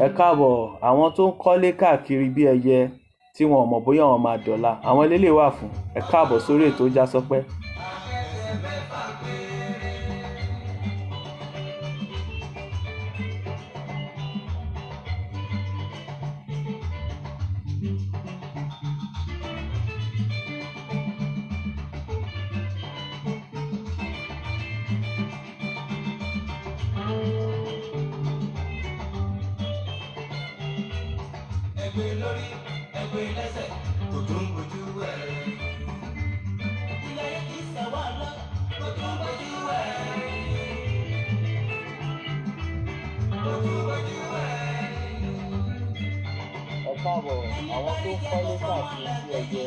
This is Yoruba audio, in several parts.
Ẹ káàbọ̀. Àwọn tó ń kọ́lé káàkiri bí ẹyẹ tí wọn ò mọ̀ bóyá wọn máa dọ̀la, àwọn eléyìí wà fún. Ẹ káàbọ̀ sórí ètò Ó Já Sọ́pẹ́. Ẹgbẹ́ lórí, ẹgbẹ́ lẹ́sẹ̀, kò tún bójú ẹ̀. Ilé ìsẹ̀wá lọ, kò tún bójú ẹ̀. Kò tún bójú ẹ̀. Ẹ káàbọ̀. Àwọn tó ń kọ́lé káàkiri bí ẹyẹ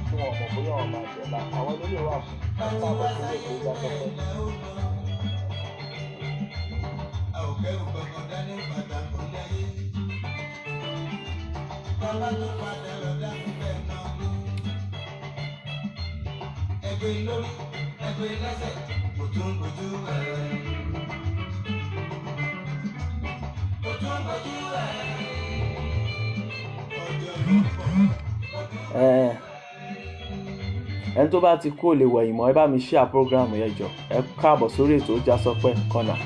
tí wọn ò mọ̀ bóyá wọn máa dọ̀la, àwọn eléyìí wà fún. Ẹ káàbọ̀ sórí ètò Ó Já Sọ́pẹ́. A ò kẹ́rù kankan dání pàtàkì láyé. Bàbá tó padà lọ dáhùn bẹ́ẹ̀ náà ni. Ẹgbẹ́ lórí, ẹgbẹ́ lẹ́sẹ̀, kò tún bójú ẹ̀. Kò tún bójú ẹ̀. Ọjọ́ ló pọ̀, kò tún ẹni tó bá ti kú ò lè wẹ̀yìn mọ́, ẹ bá mi share program yẹn jọ. Ẹ káàbọ̀ sórí ètò Ó Já Sọ́pẹ́ Corner.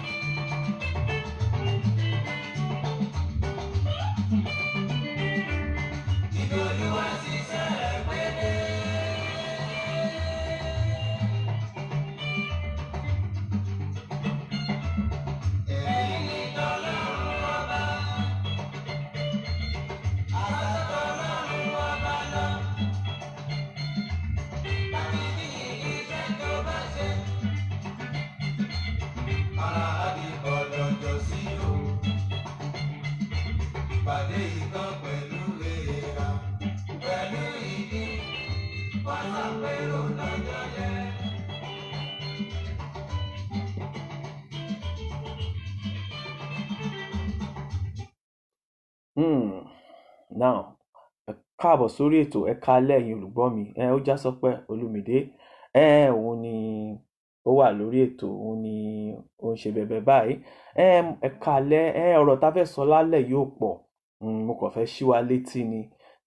Ibi Olúwa ṣiṣẹ́ rẹ̀ gbédè. Èyí ni tọ́lọ́run ọba. Àṣà tọ́lọ́run ọba lọ. Tàbí bí iṣẹ́ tó bá ṣe. Ara àdìpọ̀ lọ́jọ́ sí o. Ìpàdé ìkan pẹ̀lú èèrà. Pẹ̀lú ìdí. Wọ́n ṣàpérò lọ́jọ́ yẹn. Now, ẹ káàbọ̀ sórí ètò, ẹ káalẹ́ ẹ̀yin olùgbọ́ mi. Ó Já Sọ́pẹ́ Olúmídé. Òun ni ó wà lórí ètò, òun ni ó ń ṣe bẹ̀bẹ̀ báyìí. Ẹ káalẹ́, ọ̀rọ̀ tá fẹ́ sọ lálẹ́ yóò pọ̀. Mo kàn fẹ́ ṣí wa létí ni,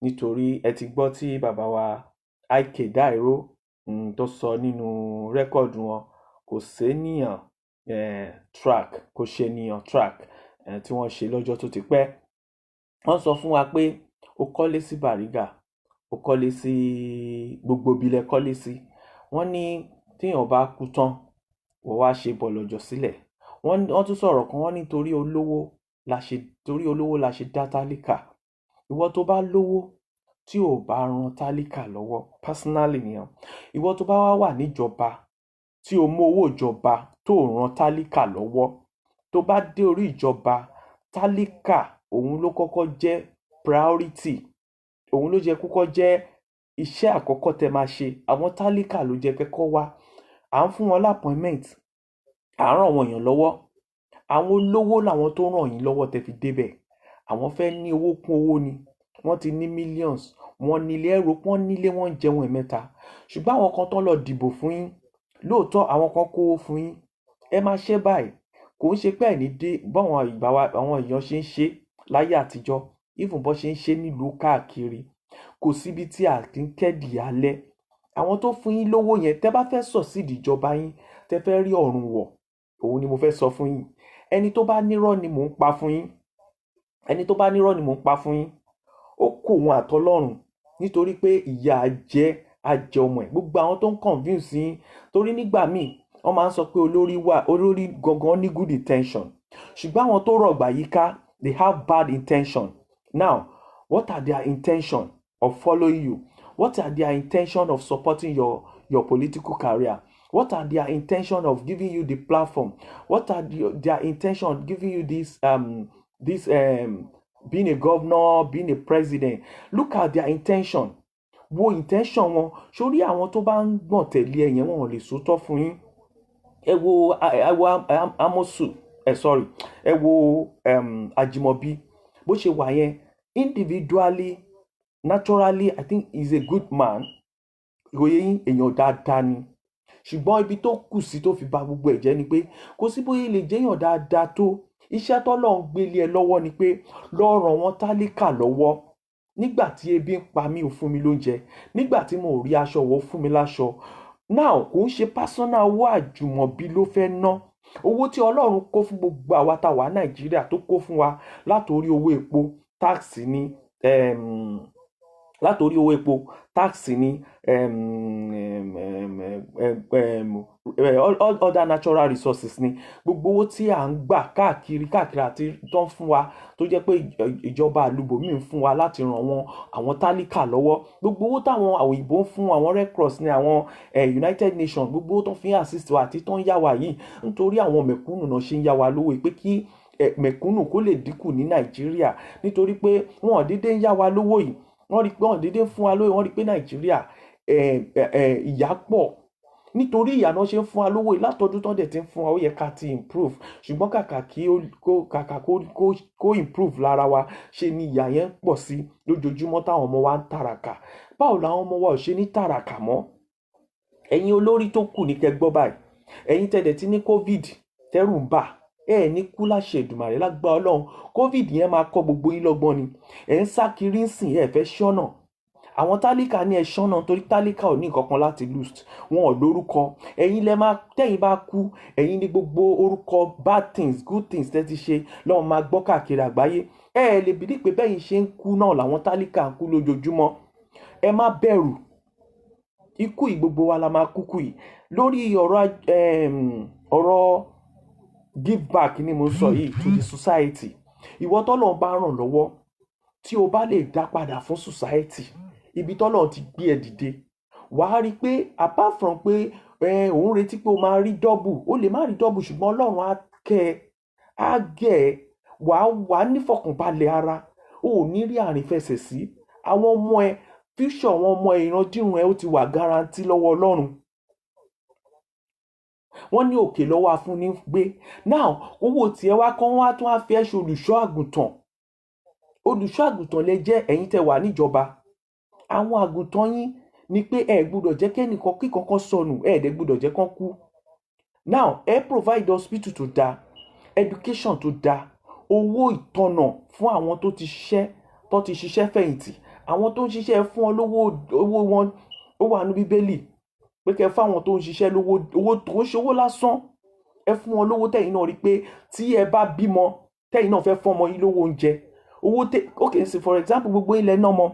nítorí ẹ ti gbọ́ tí bàbá wa IK Dairo tó sọ nínú rẹ́kọ̀dù wọn, kò sénìyàn track, kò ṣènìyàn track tí wọ́n ṣe lọ́jọ́ tó ti pẹ́. Wọ́n sọ fún wa pé ó kọ́lé sí Bàrígà, ó kọ́lé sí gbogbo ibilẹ̀ kọ́lé sí. Wọ́n ní téèyàn bá kú tán, wọ́n wá ṣe bọ̀lọ̀jọ̀ sílẹ̀. Wọ́n tún sọ̀rọ̀ kan, wọ́n ní torí olówó la ṣe dá tálíkà. Ìwọ tó bá lówó tí ò bá ran tálíkà lọ́wọ́, personally nìyẹn. Ìwọ tó bá wà níjọba tí o mú owó ìjọba tó ran tálíkà lọ́wọ́, tó bá dé orí ìjọba, tálíkà òun ló kọ́kọ́ jẹ́ priority, òun ló jẹ́ kọ́kọ́ jẹ́ iṣẹ́ àkọ́kọ́ tẹ́ máa ṣe. Àwọn tálíkà ló jẹ́ kẹ́kọ́ wá. À ń fún wọn l'appointment, à ń ràn wọ́n èèyàn lọ́wọ́. Àwọn olówó làwọn tó ràn yín lọ́wọ́ tẹ́ fi débẹ̀. Àwọn fẹ́ ní owó kún owó ni. Wọ́n ti ní millions, wọ́n nílé ẹrù, wọ́n nílé, wọ́n ń jẹun ẹ̀mẹ́ta. Ṣùgbọ́n àwọn kan tán lọ dìbò fún yín, lóòótọ́ àwọn kan kówó fún yín. Ẹ máa ṣe báyìí. Kò ń ṣe pé ẹ̀ní dé báwọn ìgbà wa àwọn èèyàn ṣe ń ṣe láyé àtijọ́, even bó ṣe ń ṣe nílùú káàkiri. Kò síbi tí a ti ń kẹ́dì alẹ́. Àwọn tó fún yín lówó yẹn, tẹ́ bá fẹ́ succeed ìjọba yín, tẹ́ fẹ́ rí ọ̀run wọ̀, òun ni mo fẹ́ sọ fún yín. Ẹni tó bá nírọ́ ni mò ń pa fún yín. Ẹni tó bá nírọ́ ni mò ń pa fún yín. Ó kó òun àtọlọ́run, nítorí pé ìyà ajẹ ọmọ ẹ̀. Gbogbo àwọn tó ń convince yín, torí nígbà míì wọ́n máa ń sọ pé olórí gangan ní good intention, ṣùgbọ́n àwọn tó rọ̀gbà yíká, they have bad intention. Now, what are their intention of following you? What are their intention of supporting your political career? What are their intention of giving you the platform? What are their intention of giving you this being a governor, being a president? Look at their intention. Wo intention wọn. Sórí àwọn tó bá ń gbọ̀n tẹ̀lé ẹ̀yẹn, wọn ò lè sòótọ́ fún yín. Ẹ wo Amosu, ẹ wo Ajimobi, bó ṣe wà yẹn, individually, naturally, I think he's a good man. Ìròyìn yín èèyàn dáadáa ni. Ṣùgbọ́n ibi tó kù sí tó fi bà gbogbo ẹ̀ jẹ́ ni pé kò sí bóyá lè jẹ́yàn dáadáa tó. Iṣẹ́ t'Ọlọ́run gbélé ẹ lọ́wọ́ ni pé lọ ràn wọ́n tálíkà lọ́wọ́. Nígbà tí ebi ń pa mí, ò fún mi lóúnjẹ. Nígbà tí mo rí aṣọ wọ̀, fún mi láṣọ. Now, kò ń ṣe personal owó àjùmọ̀bí ló fẹ́ ná. Owó tí Ọlọ́run kó fún gbogbo àwa tá wà Nàìjíríà, tó kó fún wa látòrí owó epo, táàsì ni, látòrí owó epo, táàsì ni, all other natural resources ni. Gbogbo owó tí à ń gbà káàkiri àti tó ń fún wa, tó jẹ́ pé ìjọba àlùbọ̀mí ń fún wa láti ràn àwọn tálíkà lọ́wọ́. Gbogbo owó táwọn òyìnbó ń fún àwọn Red Cross ní, àwọn United Nations, gbogbo owó tó fi ń assist wa àti tó ń yá wa yìí, nítorí àwọn mẹ̀kúnnù náà ṣe ń yá wa lówó pé kí mẹ̀kúnnù kó lè dínkù ní Nàìjíríà. Nítorí pé wọn ò dédé ń yá wa lówó yìí. Wọ́n rí pé wọ́n dédé ń fún wa lówó, wọ́n rí pé Nàìjíríà ìyà pọ̀. Nítorí ìyà náà ṣe ń fún wa lówó yìí. Látọdún tó dẹ̀ ti ń fún wa, ó yẹ ká ti improve. Ṣùgbọ́n kàkà kó improve lára wa, ṣe ni ìyà yẹn ń pọ̀ sí lójoojúmọ́ táwọn ọmọ wa ń tàràkà. Báwo làwọn ọmọ wa ò ṣe ní tàràkà mọ́? Ẹ̀yin olórí tó kù ní kẹ́ gbọ́ báyìí. Ẹ̀yin tẹ̀dẹ̀ tí ní COVID tẹ́rù ń bà, ní kú láṣẹ Èdùmàrè lágbára Ọlọ́run. COVID yẹn máa kọ́ gbogbo yín lọ́gbọ́n ni. Ẹ̀ ń sá kiri ń sìn, ẹ fẹ́ ṣọ́nà. àwọn tálíkà ní ẹ̀ṣọ́ náà torí tálíkà ò ní nǹkan kan láti lose, wọn ò lórúkọ. Ẹ̀yin lẹ máa tẹ̀yin bá kú, ẹ̀yin ní gbogbo orúkọ bad things good things tẹ́ ti ṣe lọ́wọ́ máa gbọ́ káàkiri àgbáyé. Ẹ lè bìlí pé bẹ́yìn ṣe ń kú náà làwọn tálíkà ń kú lójoojúmọ́. Ẹ má bẹ̀rù, ikú yìí gbogbo wa la máa kúkú yìí. Lórí ọ̀rọ̀ give back ni mo sọ yìí to the society. Ìwọ tọ́lọ́run bá ràn lọ́wọ́ tí o bá lè dá padà fún society, ibi tọ́lọ́run ti gbé ẹ dìde, wàá rí pé apart from pé òun retí pé o máa rí double, o lè má rí double ṣùgbọ́n Ọlọ́run á kẹ́ ẹ, á gẹ̀ ẹ́, wàá nífọ̀kànbalẹ̀ ara, o ò ní rí àrìnfẹsẹ̀ sí. Àwọn ọmọ ẹ, future àwọn ọmọ ẹ, ìrandíran ẹ ó ti wà guarantee lọ́wọ́ Ọlọ́run. Wọ́n ní òkè lọ́wọ́ afúnni gbé. Now owó tiẹ̀ wá kán wá tún á fi ẹ́ ṣe olùṣọ́ àgùntàn. Olùṣọ́ àgùntàn lẹ jẹ́ ẹ̀yin tẹ́ wà níjọba. Àwọn àgùntàn yín ni pé ẹ gbọ́dọ̀ jẹ́ kẹ́nìkan kí kankan sọnù, ẹ dẹ̀ gbọ́dọ̀ jẹ́ kán kú. Now ẹ provide hospital tó dáa, education tó dáa, owó ìtọ́nà fún àwọn tó ti ṣiṣẹ́ fẹ̀yìntì. Àwọn tó ń ṣiṣẹ́ fún ọ owó wọn ó wà ní Bíbélì pé kẹ́ fáwọn tó ń ṣiṣẹ́ lówó, owó tó ń ṣe owó lásán. Ẹ fún wọn lówó tẹ̀yin náà rí pé tí ẹ bá bímọ tẹ̀yin náà fẹ́ fún ọmọ yín lówó oúnjẹ. Okay, say for example gbogbo ilẹ̀ náà mọ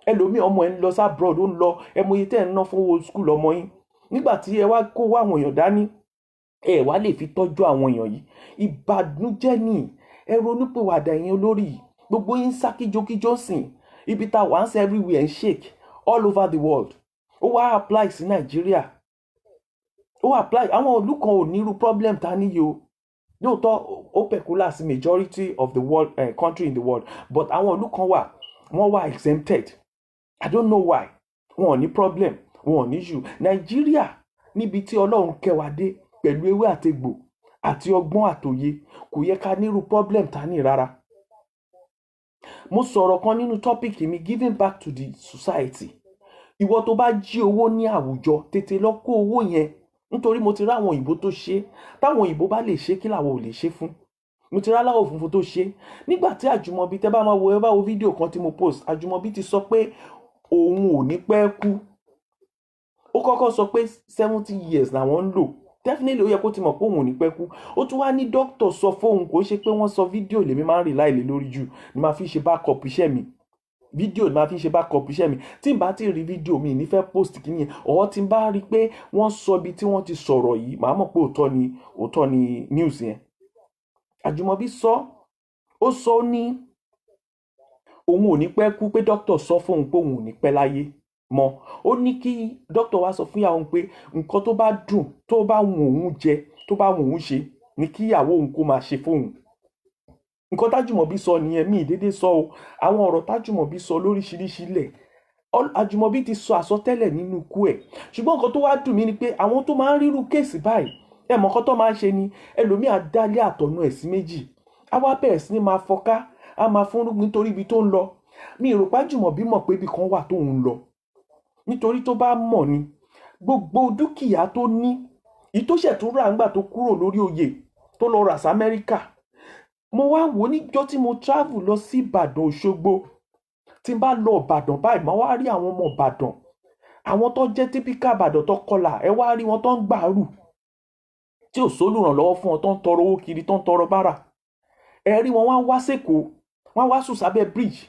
ẹlòmíì ọmọ ẹ ń lọ sí abroad, ó ń lọ ẹmọye tẹ́ ẹ̀ ń ná fún owó school ọmọ yín. Nígbà tí ẹ wá kó àwọn èèyàn dání, ẹ wá lè fi tọ́jú àwọn èèyàn yìí. Ìbànújẹ́ ni, ẹ ronúpìwàdà ẹ̀yin olórí. Gbogbo yín sá kíjokíjó sìn. Ibi tá wà ń sẹ́ everywhere and shake all over the world. Ó wá apply sí Nàìjíríà. Ó apply, àwọn ìlú kan ò ní irú problem ta níyì o. Lóòótọ́ ó peculiar sí majority of the world country in the world, but àwọn ìlú kan wà, wọ́n wà exempted. I don't know why. Wọn ò ní problem, wọn ò ní issue. Nàìjíríà níbi tí Ọlọ́run kẹwàá dé pẹ̀lú ewé àtegbò àti ọgbọ́n àtòye, kò yẹ ká ní irú problem ta ní rárá. Mo sọ̀rọ̀ kan nínú topic mi giving back to the society. Ìwọ tó bá jí owó ní àwùjọ, tètè lọ kó owó yẹn. Nítorí mo ti rí àwọn òyìnbó tó ṣe. Táwọn òyìnbó bá lè ṣe kí làwọn ò lè ṣe fún. Mo ti rí aláwọ̀ funfun tó ṣe. Nígbà tí Àjùmọ̀bí tẹ́ bá máa wo ẹ bá wo fídíò kan tí mo post, Àjùmọ̀bí ti sọ pé òun ò ní pẹ́ kú. Ó kọ́kọ́ sọ pé 70 years làwọn ń lò. Definitely ó yẹ kó ti mọ̀ pé òun ò ní pẹ́ kú. Ó tún wá ní doctor sọ fóun, kò ṣe pé wọ́n sọ fídíò lèmi máa ń rely lé lórí jù ni máa fi ṣe backup iṣẹ́ mi. Fídíò ni máa fi ṣe backup iṣẹ́ mi. Tí n bá ti rí fídíò mi ní fẹ́ post kìíní yẹn, ọ̀họ́ tí n bá rí pé wọ́n sọ ibi tí wọ́n ti sọ̀rọ̀ yìí, màá mọ̀ pé òótọ́ ni news yẹn. Àjùmọ̀bí sọ, ó sọ ní òun ò ní pẹ́ kú, pé doctor sọ fóun pé òun ò ní pẹ́ láyé mọ́. Ó ní kí doctor wá sọ fún ìyàwó pé nǹkan tó bá dùn, tó bá wù òun jẹ, tó bá wù òun ṣe ni kí ìyàwó òun kó máa ṣe fóun. Nǹkan t'Àjùmọ̀bí sọ nìyẹn, mi ìdédé sọ o. Àwọn ọ̀rọ̀ t'Àjùmọ̀bí sọ lóríṣiríṣi lẹ̀. Àjùmọ̀bí ti sọ àsọtẹ́lẹ̀ nínú ikú ẹ̀. Ṣùgbọ́n nǹkan tó wá dùn mí ni pé àwọn tó máa ń rírú kéèsì báyìí, ẹ mọ̀ nǹkan tó máa ń ṣe ni ẹlòmíà dálé àtọ̀nà ẹ̀ sí méjì. A wá bẹ̀rẹ̀ sí ní máa fọ́ká, a máa fún nítorí ibi tó ń lọ. Mi rò pé Àjùmọ̀bí mọ̀ pé ibi kan wà tó ń lọ. Nítorí tó bá mọ̀ ni gbogbo dúkìá tó ní, ìtóṣẹ̀ tó rà ńgbà tó kúrò lórí oyè tó lọ rà sí Amẹ́ríkà. Mo wá wò níjọ́ tí mo travel lọ sí Ìbàdàn Òṣogbo. Tí n bá lọ Ìbàdàn báyìí, màá wá rí àwọn ọmọ Ìbàdàn. Àwọn tó jẹ́ typical Ìbàdàn tó kọlà, ẹ wá rí wọn tó ń gbàrú. Tí ò sólùrànlọ́wọ́ fún wọn tó ń tọrọ owó kiri, tó ń tọrọ bárà. Ẹ rí wọn wá s'Èkó, wọ́n wá sùn sábẹ́ bridge.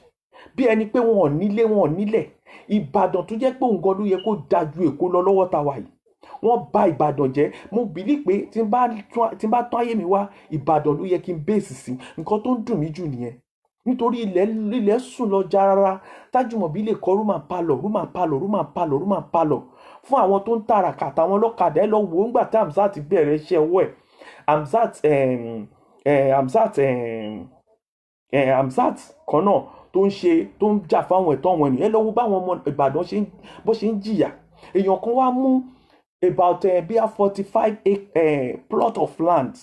Bí ẹni pé wọn ò nílé, wọn ò nílẹ̀. Ìbàdàn tó jẹ́ pé òun gan ló yẹ kó da ju Èkó lọ lọ́wọ́ ta wà yìí. Wọ́n bà Ìbàdàn jẹ́. Mo believe pé tí n bá tán ayé mi wá, Ìbàdàn ló yẹ kí n base sí. Nǹkan tó ń dùn mí jù nìyẹn. Nítorí ilẹ̀ sùn lọ jarara. T'Àjùmọ̀bí lè kọ́ room and parlour fún àwọn tó ń tàràkà àtàwọn ọlọ́kadà. Ẹ lọ wò ó ńgbà tí Hamzat bẹ̀rẹ̀ iṣẹ́ ọwọ́ ẹ̀. Hamzat kan náà tó ń jà fáwọn ẹ̀tọ́ àwọn ènìyàn. Ẹ lọ wo báwọn ọmọ Ìbàdàn bó ṣe ń jìyà. Èèyàn kan wá mú about bí a 45 plot of land.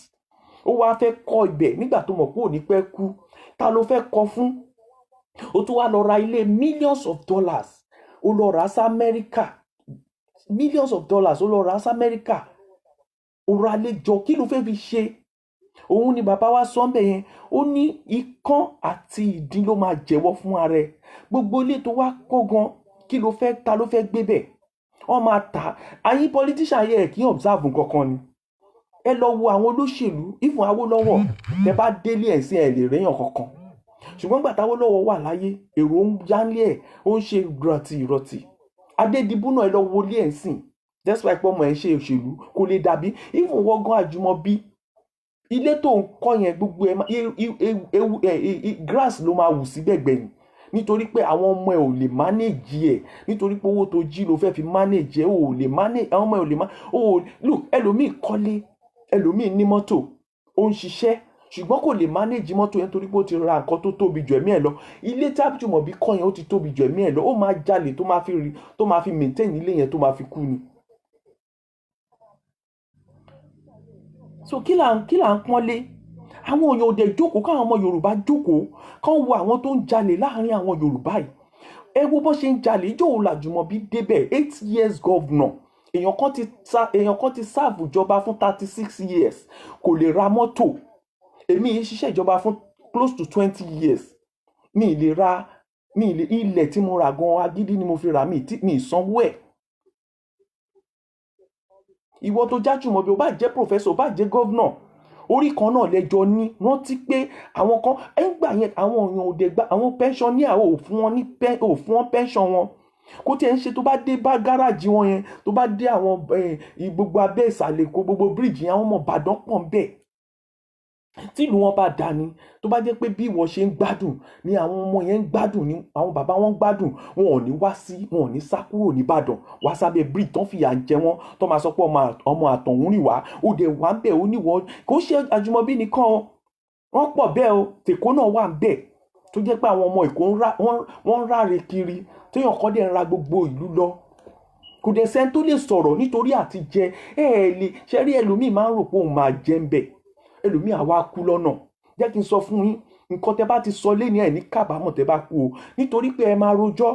Ó wá fẹ́ kọ́ ibẹ̀ nígbà tó mọ̀ pé ò ní pẹ́ kú. Ta ló fẹ́ kọ́ fún? Ó tún wá lọ ra ilé millions of dollars. Ó lọ rà sí Amẹ́ríkà. Millions of dollars ó lọ rà sí Amẹ́ríkà. Ó ra lé jọ, kí ló fẹ́ fi ṣe? Òun ni bàbá wa sọ ńbẹ̀ yẹn. Ó ní ikán àti ìdin ló máa jẹ́wọ́ fún ara ẹ̀. Gbogbo ilé tó wá kọ́ gan, kí ló fẹ́ ta ló fẹ́ gbé bẹ̀ wọ́n máa tà ayín politician yẹ kí observe nǹkankan ni ẹ lọ wo àwọn olóṣèlú ìfún Awólọ́wọ̀ tẹ bá délé ẹ̀ sí ẹ̀ lè réyàn kankan ṣùgbọ́n gbàtà Awólọ́wọ̀ wà láyé èrò ń yánlé ẹ̀ ó ń ṣe rọ̀tì Adédìbú náà ẹ lọ wọlé ẹ̀ sìn despite pé ọmọ ẹ̀ ń ṣe òṣèlú kò lè dàbí ìfún wọ́gán Àjùmọ̀bí ilé tó ń kọ́ yẹn gbogbo ẹ̀ grass ló máa wù sí gbẹ̀gbẹ̀ ni nítorí pé àwọn ọmọ ẹ̀ ò lè manage ẹ̀ nítorí pé owó tó jí ló fẹ́ fi manage ẹ̀ ò lè manage àwọn ọmọ ẹ̀ ò lè look ẹlòmíì kọ́lé ẹlòmíì ní mọ́tò ó ń ṣiṣẹ́ ṣùgbọ́n kò lè manage mọ́tò yẹn torí pé ó ti ra nǹkan tó tóbi jù ẹ̀mí ẹ̀ lọ ilé tí Àjùmọ̀bí kọ́ yẹn ó ti tóbi jù ẹ̀mí ẹ̀ lọ ó máa jalè tó máa fi maintain ilé yẹn tó máa fi kú ni. So kí là ń pọ́nlé àwọn èèyàn òde jókòó káwọn ọmọ Yorùbá jókòó kán wo àwọn tó ń jalè láàrin àwọn Yorùbá yìí ẹ wo bó ṣe ń jalè ìjọ́ Àjùmọ̀bí débẹ̀ 8 years governor èèyàn kan ti sáàbù ìjọba fún 36 years kò lè ra mọ́tò èmi yìí ṣiṣẹ́ ìjọba fún close to 20 years mi ilẹ̀ tí mo rà gan agídí ni mo fi rà mi ìsanwó ẹ̀ ìwọ tó jájùmọ̀bí ó bá jẹ́ professor ó bá jẹ́ governor orí kan náà lẹ́jọ́ ní rántí pé àwọn kan ẹgbà yẹn àwọn èèyàn òde gba àwọn pensioner ò fún wọn pension wọn kó tí ẹ ń ṣe tó bá dé bá gáràjì wọn yẹn tó bá dé àwọn gbogbo abẹ́ ìsàlẹ̀ Èkó gbogbo bíríìjì yẹn àwọn ọmọ Ìbàdàn pọ̀ ń bẹ̀ tí ìlú wọn bá dání tó bá jẹ́ pé bí ìwọ ṣe ń gbádùn ni àwọn ọmọ yẹn ń gbádùn ni àwọn bàbá wọn ń gbádùn wọn ò ní sá kúrò nìbàdàn wá sábẹ́ bíríìjì tán fìyà jẹ wọn tó máa sọ pé ọmọ àtọ̀hún rìn wá ó dẹ̀ wá ń bẹ̀ ó níwọ̀ kò ṣe Àjùmọ̀bí nìkan wọ́n pọ̀ bẹ́ẹ̀ o tèkó náà wà ń bẹ̀ tó jẹ́ pé àwọn ọmọ Èkó wọ́n ń ráre kiri téèyàn kọ́ dẹ̀ ń ra gbogbo ìlú lọ kò dẹ̀ sẹ́ni tó lè sọ̀rọ̀ nítorí àti jẹ lè ṣẹ́rí ẹlòmíì máa ń rò pé òun máa jẹ ń bẹ̀ ẹlòmíì àwa kú lọ́nà jẹ́ kí n sọ fún yín nǹkan tẹ́ bá ti sọ lẹ́ni ẹ̀ ní kábàámọ̀ tẹ́ bá kú o nítorí pé ẹ máa rojọ́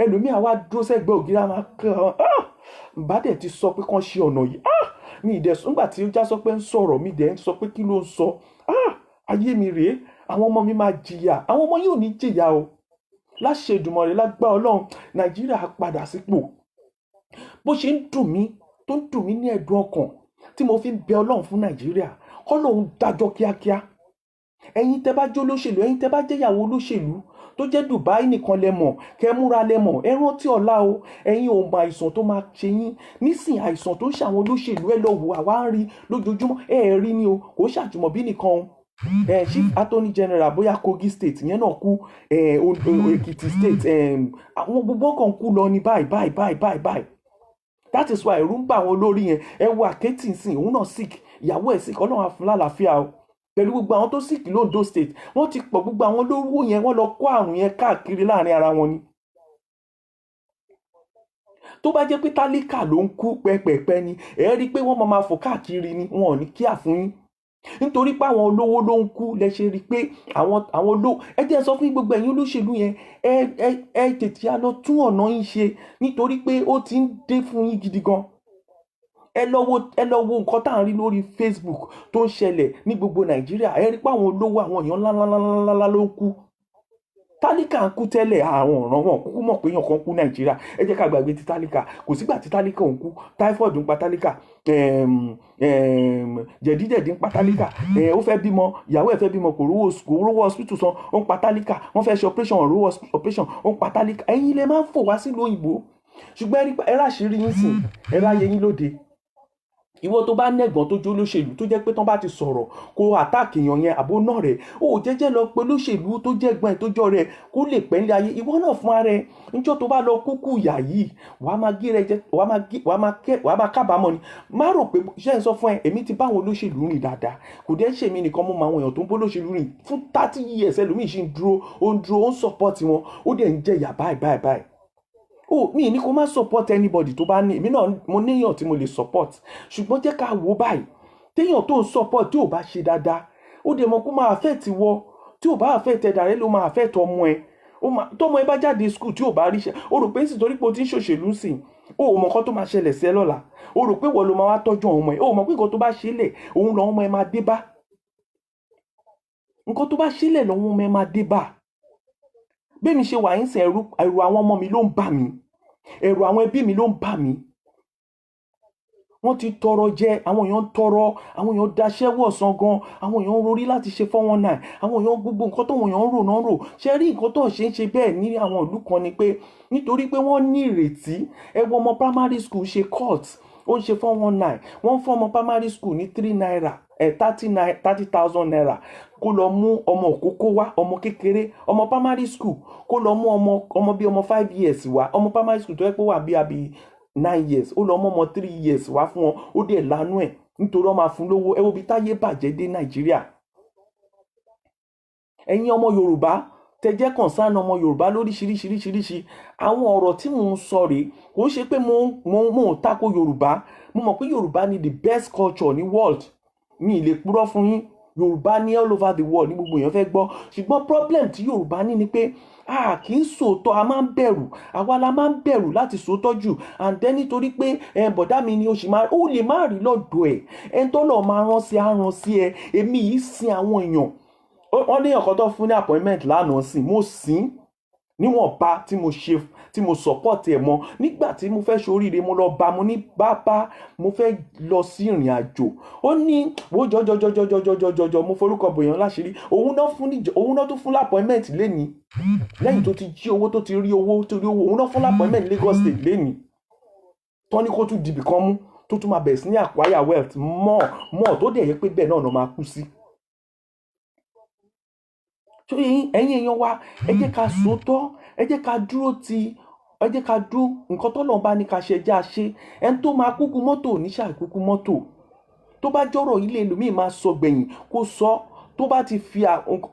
ẹlòmíì àwa dúró sẹ́gbẹ́ ògiri àmà bá dẹ̀ ti sọ pé kán ṣe ọ̀nà yìí mi ìdẹ̀sùn nígbà tí ó já sọ pé ń sọ̀rọ̀ mi dẹ̀ ń sọ pé kí ló ń sọ ayé mi rèé àwọn ọmọ mi máa jìyà àwọn ọmọ yìí ò ní jìyà o láṣẹ Èdùmàrè lágbá Ọlọ́run Nàìjíríà padà sípò bó ṣe ń dùn mí ní ẹ̀dùn ọkàn tí mo fi ń bẹ Ọlọ́run fún Nàìjíríà k'Ọlọ́run dájọ́ kíákíá ẹ̀yin tẹ́ bá jẹ́ olóṣèlú ẹ̀yin tẹ́ bá jẹ́ ìyàwó olóṣèlú tó jẹ́ Dubai nìkan lẹ́mọ̀ kẹ́ múra lẹ́mọ̀ ẹ rántí ọ̀la o ẹ̀yin ò mọ àìsàn tó máa ṣe yín nísìn àìsàn tó ń ṣàwọn olóṣèlú ẹ lọ wò àwa ń rí lójoojúmọ́ ẹ rí ni o kò ṣàjùmọ̀bí nìkan o Chief Attorney General bóyá Kogi State yẹn náà kú Èkìtì State àwọn gbogbo kan kú lọ ní báyìí that is why ẹ̀rù ń bà àwọn olórí yẹn ẹ wo Àkẹ́tì nsìn òun náà sick ìyàwó ẹ̀ sick Ọlọ́run á fún lálàáfíà o pẹ̀lú gbogbo àwọn tó sick l'Ondo State wọ́n ti pọ̀ gbogbo àwọn olówó yẹn wọ́n lọ kó àrùn yẹn káàkiri láàrin ara wọn ni tó bá jẹ́ pé tálíkà ló ń kú pẹ́pẹ́pẹ́ ni ẹ rí i pé wọ́n máa fò káàkiri ni wọn ò ní kíà fún yín nítorí pé àwọn olówó ló ń kú lẹ ṣe rí i pé àwọn olówó ẹ jẹ́ sọ fún gbogbo ẹ̀yin olóṣèlú yẹn ẹ tètè á lọ tún ọ̀nà yín ṣe nítorí pé ó ti ń dé fún yín gidi gan ẹ lọ wo nǹkan tá à ń rí lórí Facebook tó ń ṣẹlẹ̀ ní gbogbo Nàìjíríà ẹ rí i pé àwọn olówó àwọn èèyàn ńláńláńlá ló ń kú tálíkà ń kú tẹ́lẹ̀ àwọn ọ̀ràn wọn kúkú mọ̀ pé èèyàn kan kú Nàìjíríà ẹ jẹ́ ká gbàgbé ti tálíkà kò sígbà tí tálíkà ń kú typhoid ń pa tálíkà jẹ̀díjẹ̀dí ń pa tálíkà ó fẹ́ bímọ ìyàwó ẹ̀ fẹ́ bímọ kò rówó hospital san ó ń pa tálíkà wọ́n fẹ́ ṣe operation ó rówó operation ó ń pa tálíkà ẹ̀yin lè máa ń fò wá sílùú òyìnbó ṣùgbọ́n ẹ ráṣìírí yín sìn ẹ ráyé yín lóde ìwọ tó bá nẹ̀gàn tó jó lóṣèlú tó jẹ́ pé tán bá ti sọ̀rọ̀ kó àtàkì èèyàn yẹn àbó náà rẹ̀ ó jẹ́jẹ́ lọ pé lóṣèlú tó jẹ́ gbọ́n ẹ̀ tó jọ rẹ̀ kó lè pẹ́ nílé ayé ìwọ náà fún ara ẹ̀ níjọ́ tó bá lọ kúkú ìyà yìí wàá máa gé rẹ jẹ wàá máa kábàámọ̀ ni má rò pé ṣé ń sọ fún ẹ èmi ti bá àwọn olóṣèlú rìn dáadáa kò dẹ́ ṣèmi nìkan mọ́ àwọn èèyàn tó ń bó lóṣèlú rìn fún 30 years ẹlòmíì ṣì ń dúró ó ń support wọn ó dẹ̀ ń jẹ ìyà báyìí mi ní kó má support anybody tó bá ní èmi náà mo níyàn tí mo lè support ṣùgbọ́n jẹ́ ká wò báyìí téèyàn tó ń support tí ò bá ṣe dáadáa ó dẹ̀ mọ̀ kó máa affect wọ tí ò bá affect ẹ̀dá rẹ ló máa affect ọmọ ẹ tọmọ ẹ bá jáde school tí ò bá ríṣẹ́ ó rò pé sì torí pé o ti ń ṣòṣèlú sí ó mọ̀ nǹkan tó máa ṣẹlẹ̀ sí ẹ lọ́la ó rò pé wọ́n ló máa wá tọ́jú àwọn ọmọ ẹ ó mọ̀ pé nǹkan tó bá ṣẹlẹ̀ òun lọ́wọ́ ọmọ ẹ máa dé bá nǹkan tó bá ṣẹlẹ̀ lọ́wọ́ ọmọ ẹ máa dé bá bẹ́ẹ̀ mi ṣe wà ń sìn ẹ̀rù àwọn ọmọ mi ló ń bà mí ẹ̀rù àwọn ẹbí mi ló ń bà mí. Wọ́n ti tọrọ jẹ, àwọn èèyàn ń tọrọ, àwọn èèyàn daṣẹ́ wọ̀sán gan, àwọn èèyàn ń rorí láti ṣe 419, àwọn èèyàn gbogbo nǹkan tó èèyàn ń rò náà rò. Ṣé rí nǹkan tó ń ṣe bẹ́ẹ̀ ní àwọn ìlú kan ni pé nítorí pé wọ́n ní ìrètí. Ẹ wo ọmọ primary school ṣe court, ó ń ṣe 419, wọ́n fún ọmọ primary school ní 3 naira 30,000 naira kó lọ mú ọmọ òkókó wá, ọmọ kékeré, ọmọ primary school kó lọ mú ọmọ bí ọmọ 5 years wá, ọmọ primary school tó yẹ pé wà bí àbí 9 years, ó lọ mú ọmọ 3 years wá fún wọn, ó dẹ̀ lánú ẹ̀ nítorí wọ́n máa fún lówó. Ẹ wo bí táyé bàjẹ́ dé Nàìjíríà. Ẹ̀yin ọmọ Yorùbá tẹ jẹ́ concern ọmọ Yorùbá lóríṣiríṣiríṣiríṣi, àwọn ọ̀rọ̀ tí mò ń sọ rèé, kò ṣe pé mo ń tako Yorùbá. Mo mọ̀ pé Yorùbá ni the best culture ní world, mi ì lè purọ́ fún yín. Yorùbá ní all over the world ní gbogbo èèyàn fẹ́ gbọ́. Ṣùgbọ́n problem tí Yorùbá ní ni pé a kì í sòótọ́, a máa ń bẹ̀rù, àwa la máa ń bẹ̀rù láti sòótọ́ jù. And then nítorí pé bọ̀dá mi ni ó lè má rí lọ́dọ̀ ẹ̀, ẹni tó lọ́ọ́ máa rán sí á rán sí ẹ. Èmi yìí sin àwọn èèyàn. Wọ́n ní ọ̀kan tó fún ní appointment lánàá sí, mo sìn níwọ̀nba tí mo support ẹ̀ mọ́. Nígbà tí mo fẹ́ ṣoríire, mo lọ bá, mo ní bàbá, mo fẹ́ lọ sí ìrìn àjò. Ó ní wo jọjọjọjọjọjọjọjọ, mo forúkọ bòyàn láṣìírí. Òun náà tún fún appointment lénìí. Lẹ́yìn tó ti jí owó, tó ti rí owó, òun náà fún appointment Lagos State lénìí. Tó ní kó tún dìbì kan mú, tó tún máa bẹ̀rẹ̀ sí ní acquire wealth mọ́ tó dẹ̀ yẹ pé bẹ́ẹ̀ náà máa kú sí. So ẹ̀yin èèyàn wa, ẹ jẹ́ ká sòótọ́, ẹ jẹ́ ká dúró nǹkan tọ́lọ́run bá ní ká ṣe ẹjẹ́ àṣe. Ẹni tó máa kúkú mọ́tò ní ṣàkúkú mọ́tò. Tó bá jọ́rọ̀ ilé ẹlòmíì máa sọ gbẹ̀yìn kó sọ. Tó bá ti fi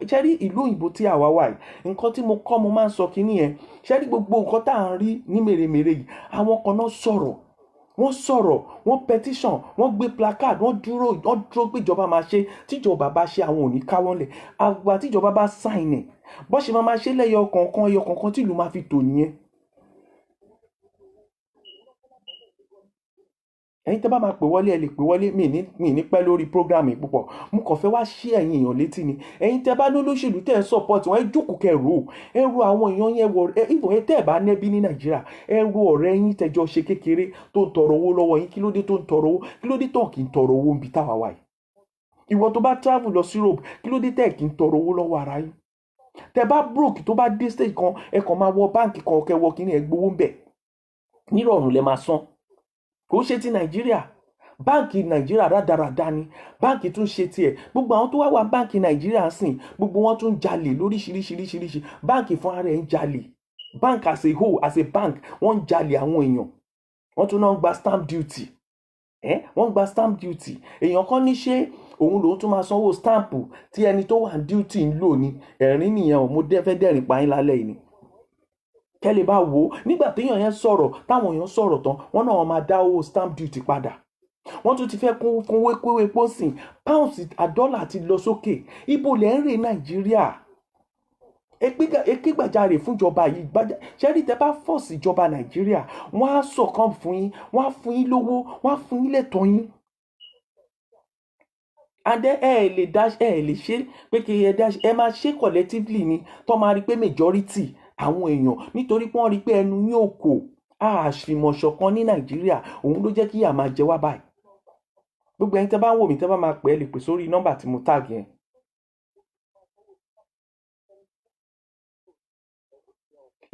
ṣẹ́rí ìlú òyìnbó tí àwa wà yìí, nǹkan tí mo máa ń sọ kínní yẹn, ṣẹ́rí gbogbo nǹkan tá à ń rí ní mèremère yìí, àwọn kan náà sọ̀rọ̀, wọ́n petition, wọ́n gbé placard, wọ́n dúró pé ìjọba máa ṣe. Tíjọba bá ṣe, àwọn ò ní káwọ́ lẹ̀. Àgbà tíjọba bá sign ẹ̀, bó ṣe máa ṣe lẹ́yọ kọ̀ọ̀kan tí ìlú máa fi tò nìyẹn. Ẹ̀yin tẹ́ bá máa pè wọlé, ẹ lè pè wọlé. Mi ní pẹ́ lórí program yìí púpọ̀. Mo kàn fẹ́ wá ṣí ẹ̀yin èèyàn létí ni. Ẹ̀yin tẹ́ bá ní olóṣèlú tẹ́ ẹ support wọn, ẹ jókòó kẹrù. Ẹ ro àwọn èèyàn yẹn wọ ìfọ̀ tẹ́ ẹ bá nẹ́bí ní Nàìjíríà. Ẹ ro ọ̀rẹ́ yín tẹ́jọ́ ṣe kékeré tó ń tọrọ owó lọ́wọ́ yín. Kí ló dé tó ń tọrọ owó? Kí ló dé tó kì í tọrọ owó níbi táwa wà yìí? Ìwọ tó bá travel lọ sí Europe, kí ló dé tẹ́ kì í tọrọ owó lọ́wọ́ ara yín? Tẹ́ bá broke tó bá dé stage kan, ẹ kàn máa wọ báǹkì kan kẹwọ́ kíní ẹ gbowó ń bẹ̀. Nírọ̀rùn lẹ máa san. Kò ṣe ti Nàìjíríà. Báǹkì Nàìjíríà rádaràda ni. Báǹkì tún ṣe tiẹ̀. Gbogbo àwọn tó wá báǹkì Nàìjíríà sìn, gbogbo wọn tún jalè lóríṣiríṣiríṣiríṣi. Báǹkì fún ara ẹ̀ ń jalè. Bank as a whole, as a bank, wọ́n ń jalè àwọn èèyàn. Wọ́n tún náà ń gba stamp duty. Wọ́n gba stamp duty. Èèyàn kan ní ṣé òun lòun tún máa sanwó stamp tí ẹni tó wà duty ń lò ní. Ẹ̀rín nìyẹn o, mo fẹ́ dẹ́rìn pa yín lálẹ́ yìí ni. Kẹ́lẹ́ bá wo nígbà téèyàn yẹn sọ̀rọ̀, táwọn èèyàn sọ̀rọ̀ tán, wọ́n náà máa dá owó stamp duty padà. Wọ́n tún ti fẹ́ kún wékúwé pósìn, pounds àdọ́là ti lọ sókè. Ibo lẹ́ ń rè Nàìjíríà. Èké gbàjarè fún ìjọba yìí. Ṣẹ́rí tẹ́ bá fọ́ọ̀sì ìjọba Nàìjíríà, wọ́n á sọ̀kan fún yín, wọ́n á fún yín lówó, wọ́n á fún yín lẹ́tọ̀ọ́ yín. And then ẹ lè ṣe pé kí ẹ máa ṣe collectively ni tó máa rí pé majority àwọn èèyàn, nítorí pé wọ́n rí pé ẹnu yín ò kò. Àṣìmọ̀ṣọ̀kan ní Nàìjíríà, òun ló jẹ́ kí ìyà máa jẹ wá báyìí. Gbogbo ẹ̀yin tẹ́ bá ń wò mí, tẹ́ bá máa pè é lè pè sórí nọ́mbà tí mo tag yẹn.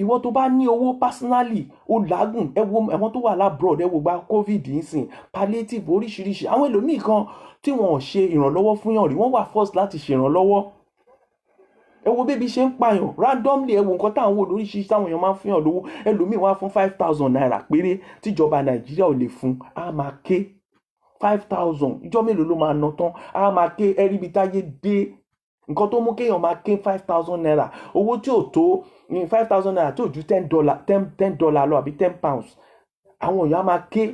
Ìwọ tó bá ní owó personally, ó làágùn. Ẹ wo àwọn tó wà labroad, ẹ wo gba COVID nsìn, palliative oríṣiríṣi. Àwọn ẹlòmíì kan tí wọn ò ṣe ìrànlọ́wọ́ fún yàn rí, wọ́n wà forced láti ṣe ìrànlọ́wọ́. Ẹ wo bébí ṣe ń pààyàn randomly. Ẹ wo nǹkan táwọn wò lóríṣiríṣi táwọn èèyàn máa ń fún yàn lówó. Ẹlòmíì wá fún 5,000 naira péré tíjọba Nàìjíríà ò lè fún. A máa ké 5,000. Ìjọ́ mélòó ló máa ná tán? A máa ké ẹrí ibi táyé dé. Nǹkan tó mú kéèyàn máa ké 5,000 naira. Owó tí ò tó 5,000 naira tí ò ju $10 lọ àbí £10. Àwọn èèyàn á máa ké.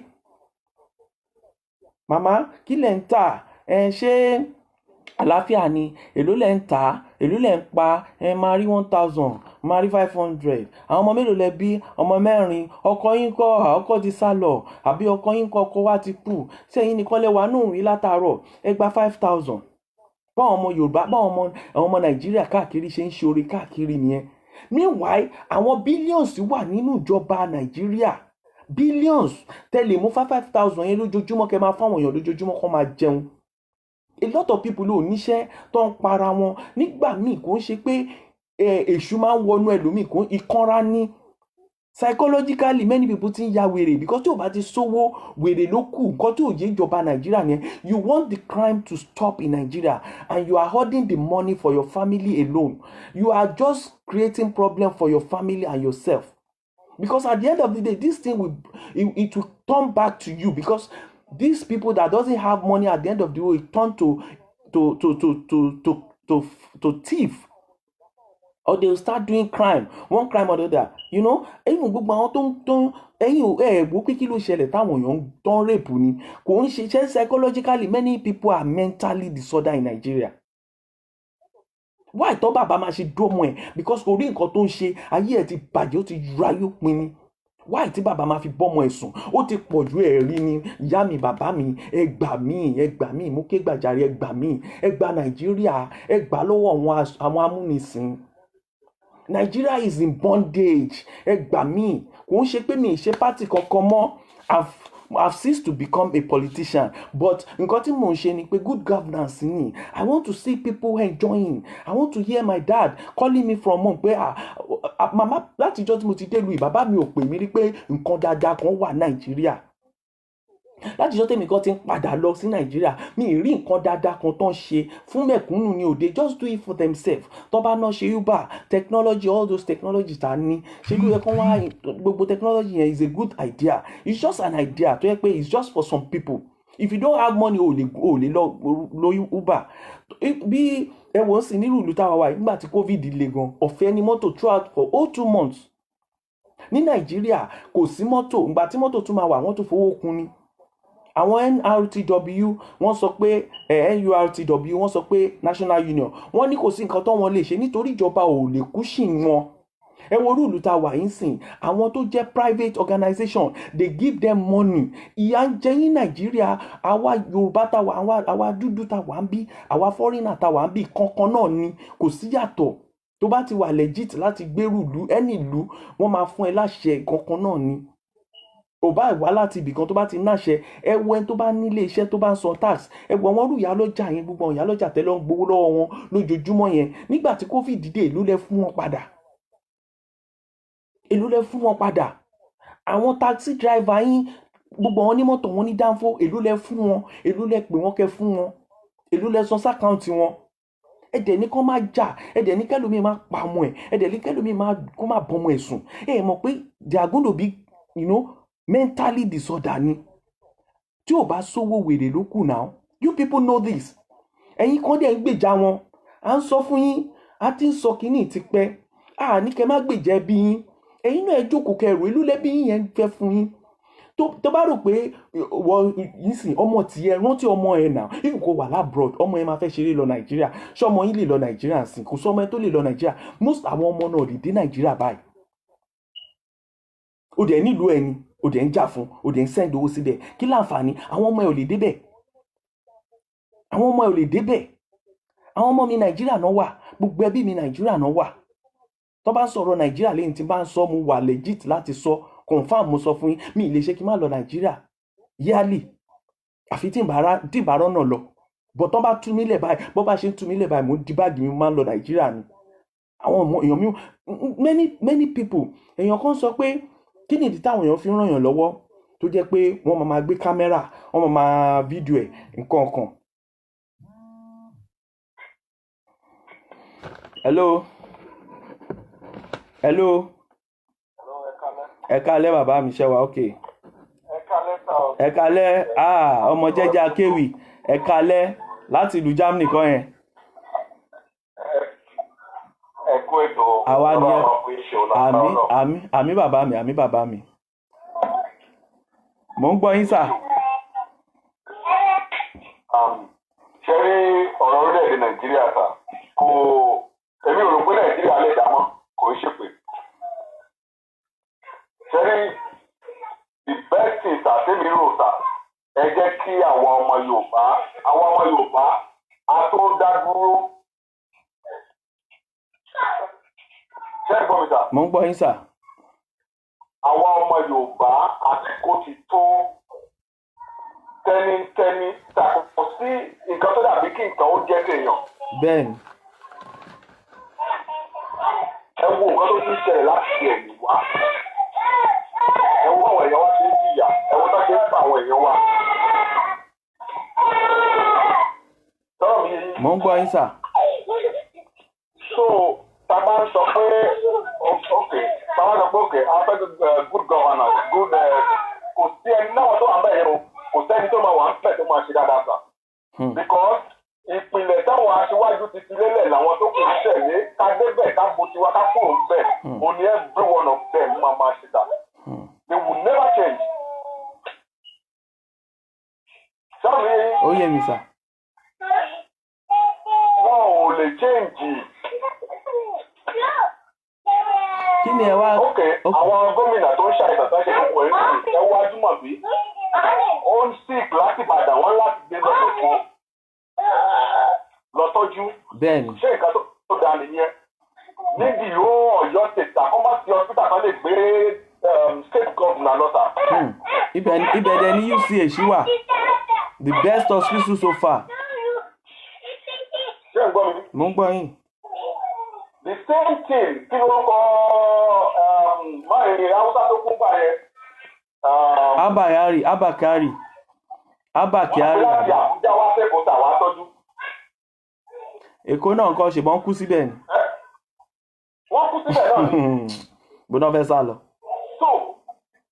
Màmá kí lẹ̀ ń tà? Ṣé àlàáfíà ni? Èló lẹ̀ ń tà? Èló lẹ̀ ń pa? Máa rí 1,000, máa rí 500. Àwọn ọmọ mélòó lẹ bí? Ọmọ 4. Ọkọ yín kọ́? Ọkọ ti sá lọ. Àbí ọkọ yín kọ́? Ọkọ wa ti kú. Sẹ́yìn nìkan lẹ wà nù rí látàárọ̀. Ẹ gba 5,000. Báwọn ọmọ Yorùbá, báwọn ọmọ Nàìjíríà káàkiri ṣe ń ṣe oore káàkiri nìyẹn. meanwhile àwọn billions wà nínú ìjọba Nàìjíríà, billions tẹ́lẹ̀ mú 5,000 yẹn lójoojúmọ́ kẹ́ máa fáwọn èèyàn lójoojúmọ́ kó máa jẹun. A lot of people ló níṣẹ́ tó ń para wọn nígbà míì kò ń ṣe pé èṣù máa ń wọnú ẹlòmíì kò ìkanra ní. Psychologically many people ti ń ya wèrè because tí o bá ti sówó wèrè ló kù nǹkan tí ò yé ìjọba Nàìjíríà yẹn. You want the crime to stop in Nigeria and you are hoarding the money for your family alone. You are just creating problem for your family and yourself. Because at the end of the day, this thing it will turn back to you because these people that doesn't have money at the end of the day turn to thief, or they will start doing crime, one crime or the other. You know, ẹ̀yin gbogbo àwọn tó ń ẹ̀yin wo pé kí ló ṣẹlẹ̀ táwọn èèyàn tó ń rape ni kò ń ṣe psychologically many people are mentally disordered in Nigeria. Why tó bàbá máa ṣe dómọ ẹ̀ because kò rí nǹkan tó ń ṣe ayé ẹ̀ ti bàjẹ́ ó ti ráyé pin ni. Why tí bàbá máa fi bọ́mọ ẹ̀ sùn ó ti pọ̀ ju ẹ̀rí ni ìyá mi bàbá mi ẹ gbà mí mú ké gbàjarè ẹ gbà mí ẹ gbà Nàìjíríà ẹ gbà lọ́wọ́ àwọn amúnisìn. Nigeria is in bondage ẹ gbà mí kò ń ṣe pé mi ì ṣe party kankan mọ́. I've ceased to become a politician, but nǹkan tí mò ń ṣe ni pé good governance ni. I want to see people enjoying. I want to hear my dad calling me from home pé mama láti ìjọ́ tí mo ti dé ìlú bàbá mi ò pè mí rí pé nǹkan dáadáa kan wà Nàìjíríà. Láti ìjọ́ tèmi kan ti ń padà lọ sí Nàìjíríà mi ì rí nǹkan dáadáa kan tó ń ṣe fún mẹ̀kúnnù ni òde just do it for themselves. Tó bá náà ṣe Uber technology all those technologies ta ní ṣe ló yẹ kó wá gbogbo technology yẹn is a good idea. It's just an idea tó yẹ pé it's just for some people. If you don't have money o lè lọ Uber. Bí ẹ wò ó sì nírú ìlú táwa wà nígbà tí COVID le gan ọ̀fẹ́ ni mọ́tò throughout for all 2 months. Ní Nàìjíríà kò sí mọ́tò ìgbà tí mọ́tò tún máa wà wọ́n tún fowó kún ni. Àwọn NRTW wọ́n sọ pé NURTW wọ́n sọ pé National Union wọ́n ní kò sí nǹkan tó wọ́n lè ṣe nítorí ìjọba ò lè kúṣìn wọn. Ẹ wo irú ìlú tá a wà yín sìn àwọn tó jẹ́ private organization they give them money. Ìyà ń jẹ yín Nàìjíríà àwa Yorùbá tá wà àwa dúdú tá wà ń bí àwa foreigner tá wà ń bí kankan náà ni kò sí yàtọ̀. Tó bá ti wà legit láti gbèrú ìlú ẹni ìlú wọ́n máa fún ẹ láṣẹ kankan náà ni. Ò bá wá láti ibìkan tó bá ti náṣẹ ẹ wo ẹni tó bá nílé iṣẹ́ tó bá ń san tax ẹ wo àwọn ìyá lọ́jà yẹn gbogbo ìyá lọ́jà tẹ́lẹ̀ ń gbowó lọ́wọ́ wọn lójoojúmọ́ yẹn nígbà tí COVID dé èló lẹ fún wọn padà. Èló lẹ fún wọn padà. Àwọn taxi driver yín gbogbo wọn ní mọ́tò wọn ní dánfó èló lẹ fún wọn èló lẹ pè wọ́n kẹ́ fún wọn èló lẹ san sákàǹtì wọn. Ẹ̀dẹ̀ ní kán máa jà ẹ̀dẹ̀ ní kẹ́lòmíì máa pa ọmọ ẹ̀ ẹ̀dẹ̀ ní kẹ́lòmíì kó máa bọ́mọ ẹ̀ sùn. Ẹ mọ̀ pé they are going to be mentally disordered ni. Tí ò bá sówó wèrè ló kù now. You people know this. Ẹ̀yin kan dẹ̀ ń gbèjà wọn. À ń sọ fún yín a ti ń sọ kínní ti pẹ́. Ní kẹ́ má gbèjà ẹbí yín. Ẹ̀yin náà ẹ jókòó kẹrù ìlú lẹ́bí yín yẹn fẹ́ fún yín. Tó bá rò pé wọ́n yín sìn ọmọ tiẹ̀ rántí ọmọ ẹ̀ náà if kò wà labroad ọmọ ẹ̀ máa fẹ́ ṣeré lọ Nàìjíríà ṣé ọmọ yín lè lọ Nàìjíríà sìn kò sọ ọmọ ẹ̀ tó lè lọ Nàìjíríà most àwọn ọmọ náà lè dé Nàìjíríà báyìí. Ó dẹ̀ nílùú ẹni ó dẹ̀ ń jà fún ó dẹ̀ ń send owó síbẹ̀ kí láǹfààní àwọn ọmọ ẹ̀ ò lè débẹ̀. Àwọn ọmọ ẹ̀ ò lè débẹ̀. Àwọn ọmọ mi Nàìjíríà náà wà gbogbo ẹbí mi Nàìjíríà náà wà. Tó bá ń sọ̀rọ̀ Nàìjíríà lẹ́yìn tí bá ń sọ mo wà legit láti sọ confam mo sọ fún yín mi lè ṣe kí n má lọ Nàìjíríà yearly àfi tí ìbára náà lọ bọ̀ tán bá tú mí lẹ̀ báyìí bọ́ bá ṣe ń tú mí lẹ̀ báyìí mo di báàgì mi máa ń lọ Nàìjíríà ni. Àwọn ọmọ èèyàn mi many people èèyàn kan sọ pé kí ni ìdí táwọn èèyàn fi ń ràn yàn lọ́wọ́ tó jẹ́ pé wọ́n máa gbé kámẹ́rà wọ́n máa fídíò ẹ̀ nǹkan kan. Hello. Ẹ káalẹ́ bàbá mi ṣe wà okay. Ẹ káalẹ́ ọmọ jẹ́jẹ́ akéwì ẹ káalẹ́ láti ìlú Germany kan yẹn. Ẹ kú ètò àwa ni àmì bàbá mi. Mo ń gbọ́ yín sà. Ṣé rí ọ̀rọ̀ orílẹ̀-èdè Nàìjíríà sà kò èmi ò rò pé Nàìjíríà lè dámọ̀ kò ń ṣèpè. Ṣé rí the best thing sà tèmi rò sà ẹ jẹ́ kí àwọn ọmọ Yorùbá a tó dá dúró. Ṣé gbọ́ Mo ń gbọ́ yín sà. Àwa ọmọ Yorùbá àsìkò ti tó tẹnitẹni tàkùkù sí nǹkan tó dàbí kí nǹkan ó jẹ́ tèèyàn. Bẹ́ẹ̀ni. Ẹ wo nǹkan tó ti ń ṣẹlẹ̀ láti ṣe ẹ̀yìn wá. Ẹ wo àwọn èèyàn wá ṣe ń jìyà. Ẹ wo tó ṣe ń pa àwọn èèyàn wá. Sọ̀rọ̀ mi yìí. Mo ń gbọ́ yín sà. So, tá a bá ń sọ pé tá a bá ń sọ pé okay, a fẹ́ good governance, good kò sí ẹni náà tó wà bẹ́ẹ̀ yẹn o, kò sẹ́ni tó máa wà ń pẹ̀ tó máa ṣe dáadáa sà. Because ìpìlẹ̀ táwọn aṣíwájú ti fi lélẹ̀ làwọn tó kù ń tẹ̀lé ká débẹ̀ ká bo tiwa ká kúrò ń bẹ̀ òní every one of them máa ṣe dà. They will never change. Sọ́ọ̀mù yìí. Ó yé mi sà. Wọ́n ò lè change. Kí ni ẹ wá. Ok, àwọn gómìnà tó ń ṣàìsàn tó ń ṣe gbogbo ẹ̀ sí ẹ wá Júmọ̀bí. Ó ń sick láti Ìbàdàn wọn láti gbé lọ sóko lọ tọ́jú. Bẹ́ẹ̀ni. Ṣé nǹkan tó dáa nìyẹn? Níbi ìhó Ọ̀yọ́ tètà kọ́ bá ti hospital kan lè gbé state governor lọ́tà. Ibẹ̀ dẹ̀ ní UCH wà. The best hospital so far. Ṣé ń gbọ́ mi? Mo ń gbọ́ yín. The same thing kí ló ń kọ́ máa Haúsá tó kún gbà yẹn. Abba Kyari. Láti Àbújá wá sẹ́kọ̀ọ́ tà wá tọ́jú. Èkó náà nǹkan ṣùgbọ́n kú síbẹ̀ ni. Wọ́n kú síbẹ̀ náà ni. Gbóná fẹ́ sá lọ.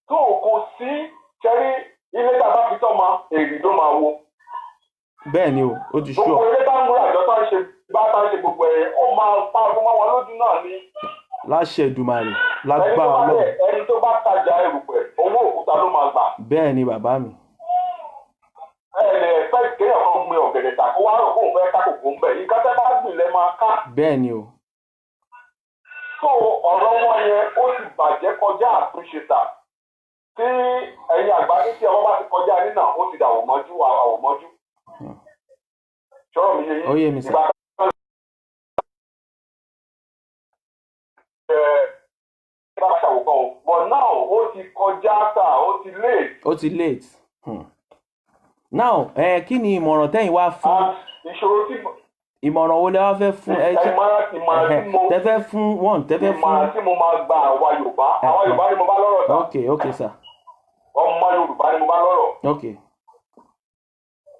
tó kò sí ṣẹ́rí ilé tá a bá fi tọ́ ma èrì ló máa wo. Bẹ́ẹ̀ ni o, ó ti ṣú ọ. Gbogbo ilé tá ń múra àjọ tó ń ṣe bá tá ń ṣe gbogbo ẹ̀ ó máa pa ọdún mọ́ wọn lójú náà ni. Láṣẹ Èdùmàrè lágbára Ọlọ́run. Ẹni tó bá tajà erùpẹ̀ owó òkúta ló máa gbà. Bẹ́ẹ̀ ni bàbá mi. Fẹ́ kéèyàn kan gbin ọ̀gẹ̀dẹ̀ tà kó wá rò kóun fẹ́ ká kòkó ń bẹ̀ nǹkan tẹ́ bá gbìn lẹ́ máa ká. Bẹ́ẹ̀ ni o. So ọ̀rọ̀ wọn yẹn ó ti bàjẹ́ kọjá àtúnṣe tà. Tí ẹ̀yin àgbà ní tí ọwọ́ bá ti kọjá nínà ó ti dà àwòmọ́jú. Ṣọ́rọ̀ mi yé yín. Ó yé mi sà. But now ó ti kọjá tà ó ti late. Ó ti late. Now kí ni ìmọ̀ràn tẹ́yìn wá fún. Ìṣòro tí. Ìmọ̀ràn wo lẹ wá fẹ́ fún ìmọ̀ràn tí mo. Tẹ́fẹ́ fún one tẹ́fẹ́ fún. Ìmọ̀ràn tí mo máa gba àwa Yorùbá. Àwa Yorùbá ni mo bá lọ́rọ̀ sà. Okay sir. Ọmọ Yorùbá ni mo bá lọ́rọ̀. Okay.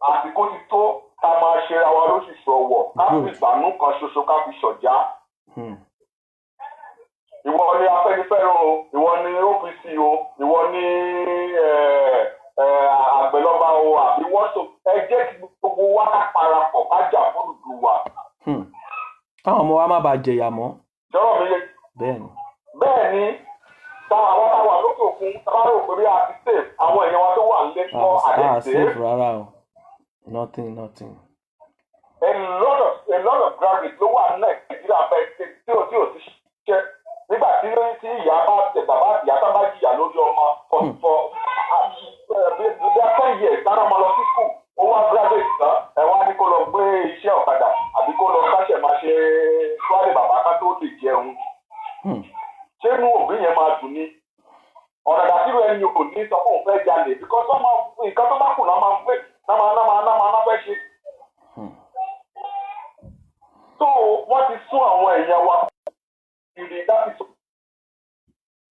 Àsìkò ti tó ká máa ṣe ra wa lóṣìṣẹ́ ọwọ́ ká fi ìgbàanú kan ṣoṣo ká fi ṣọ̀já. Ìwọ ni Afẹ́nifẹ́re o, ìwọ ni OPC o, ìwọ ni Àgbẹ̀lọ́ba o àbí wọ́sọ̀ ẹ jẹ́ kí gbogbo wa ká parapọ̀ ká jà fún ìlú wa. Káwọn ọmọ wa má bàa jẹ̀yà mọ́. Jọ́rọ̀ mi yé. Bẹ́ẹ̀ ni àwọn táwa lókè òkun tábà rò pé bí a ti safe àwọn èèyàn wa tó wà nílé kọ́ àdéhùn. Safe rárá o. Nothing. A lot of graduates ló wà ní Nàìjíríà bẹ́ẹ̀ tí ò ti ṣiṣẹ́ nígbà tí ìyá bá tẹ bàbá ìyá tá bá jìyà lórí ọmọ for bí a 10 years dáná ọmọ lọ sí school ó wá graduate tán ẹ wá ní kó lọ gbé iṣẹ́ ọ̀kadà àbí kó lọ káṣẹ̀ máa ṣe wálé bàbá ká tó lè jẹun. Ṣé inú òbí yẹn máa dùn ní? Ọ̀dàdà tí ẹni kò ní sọ fún òun fẹ́ jalè because nǹkan tó bá kù náà máa ń fẹ́ náà fẹ́ ṣe. So wọ́n ti sún àwọn èèyàn wa kiri láti sọ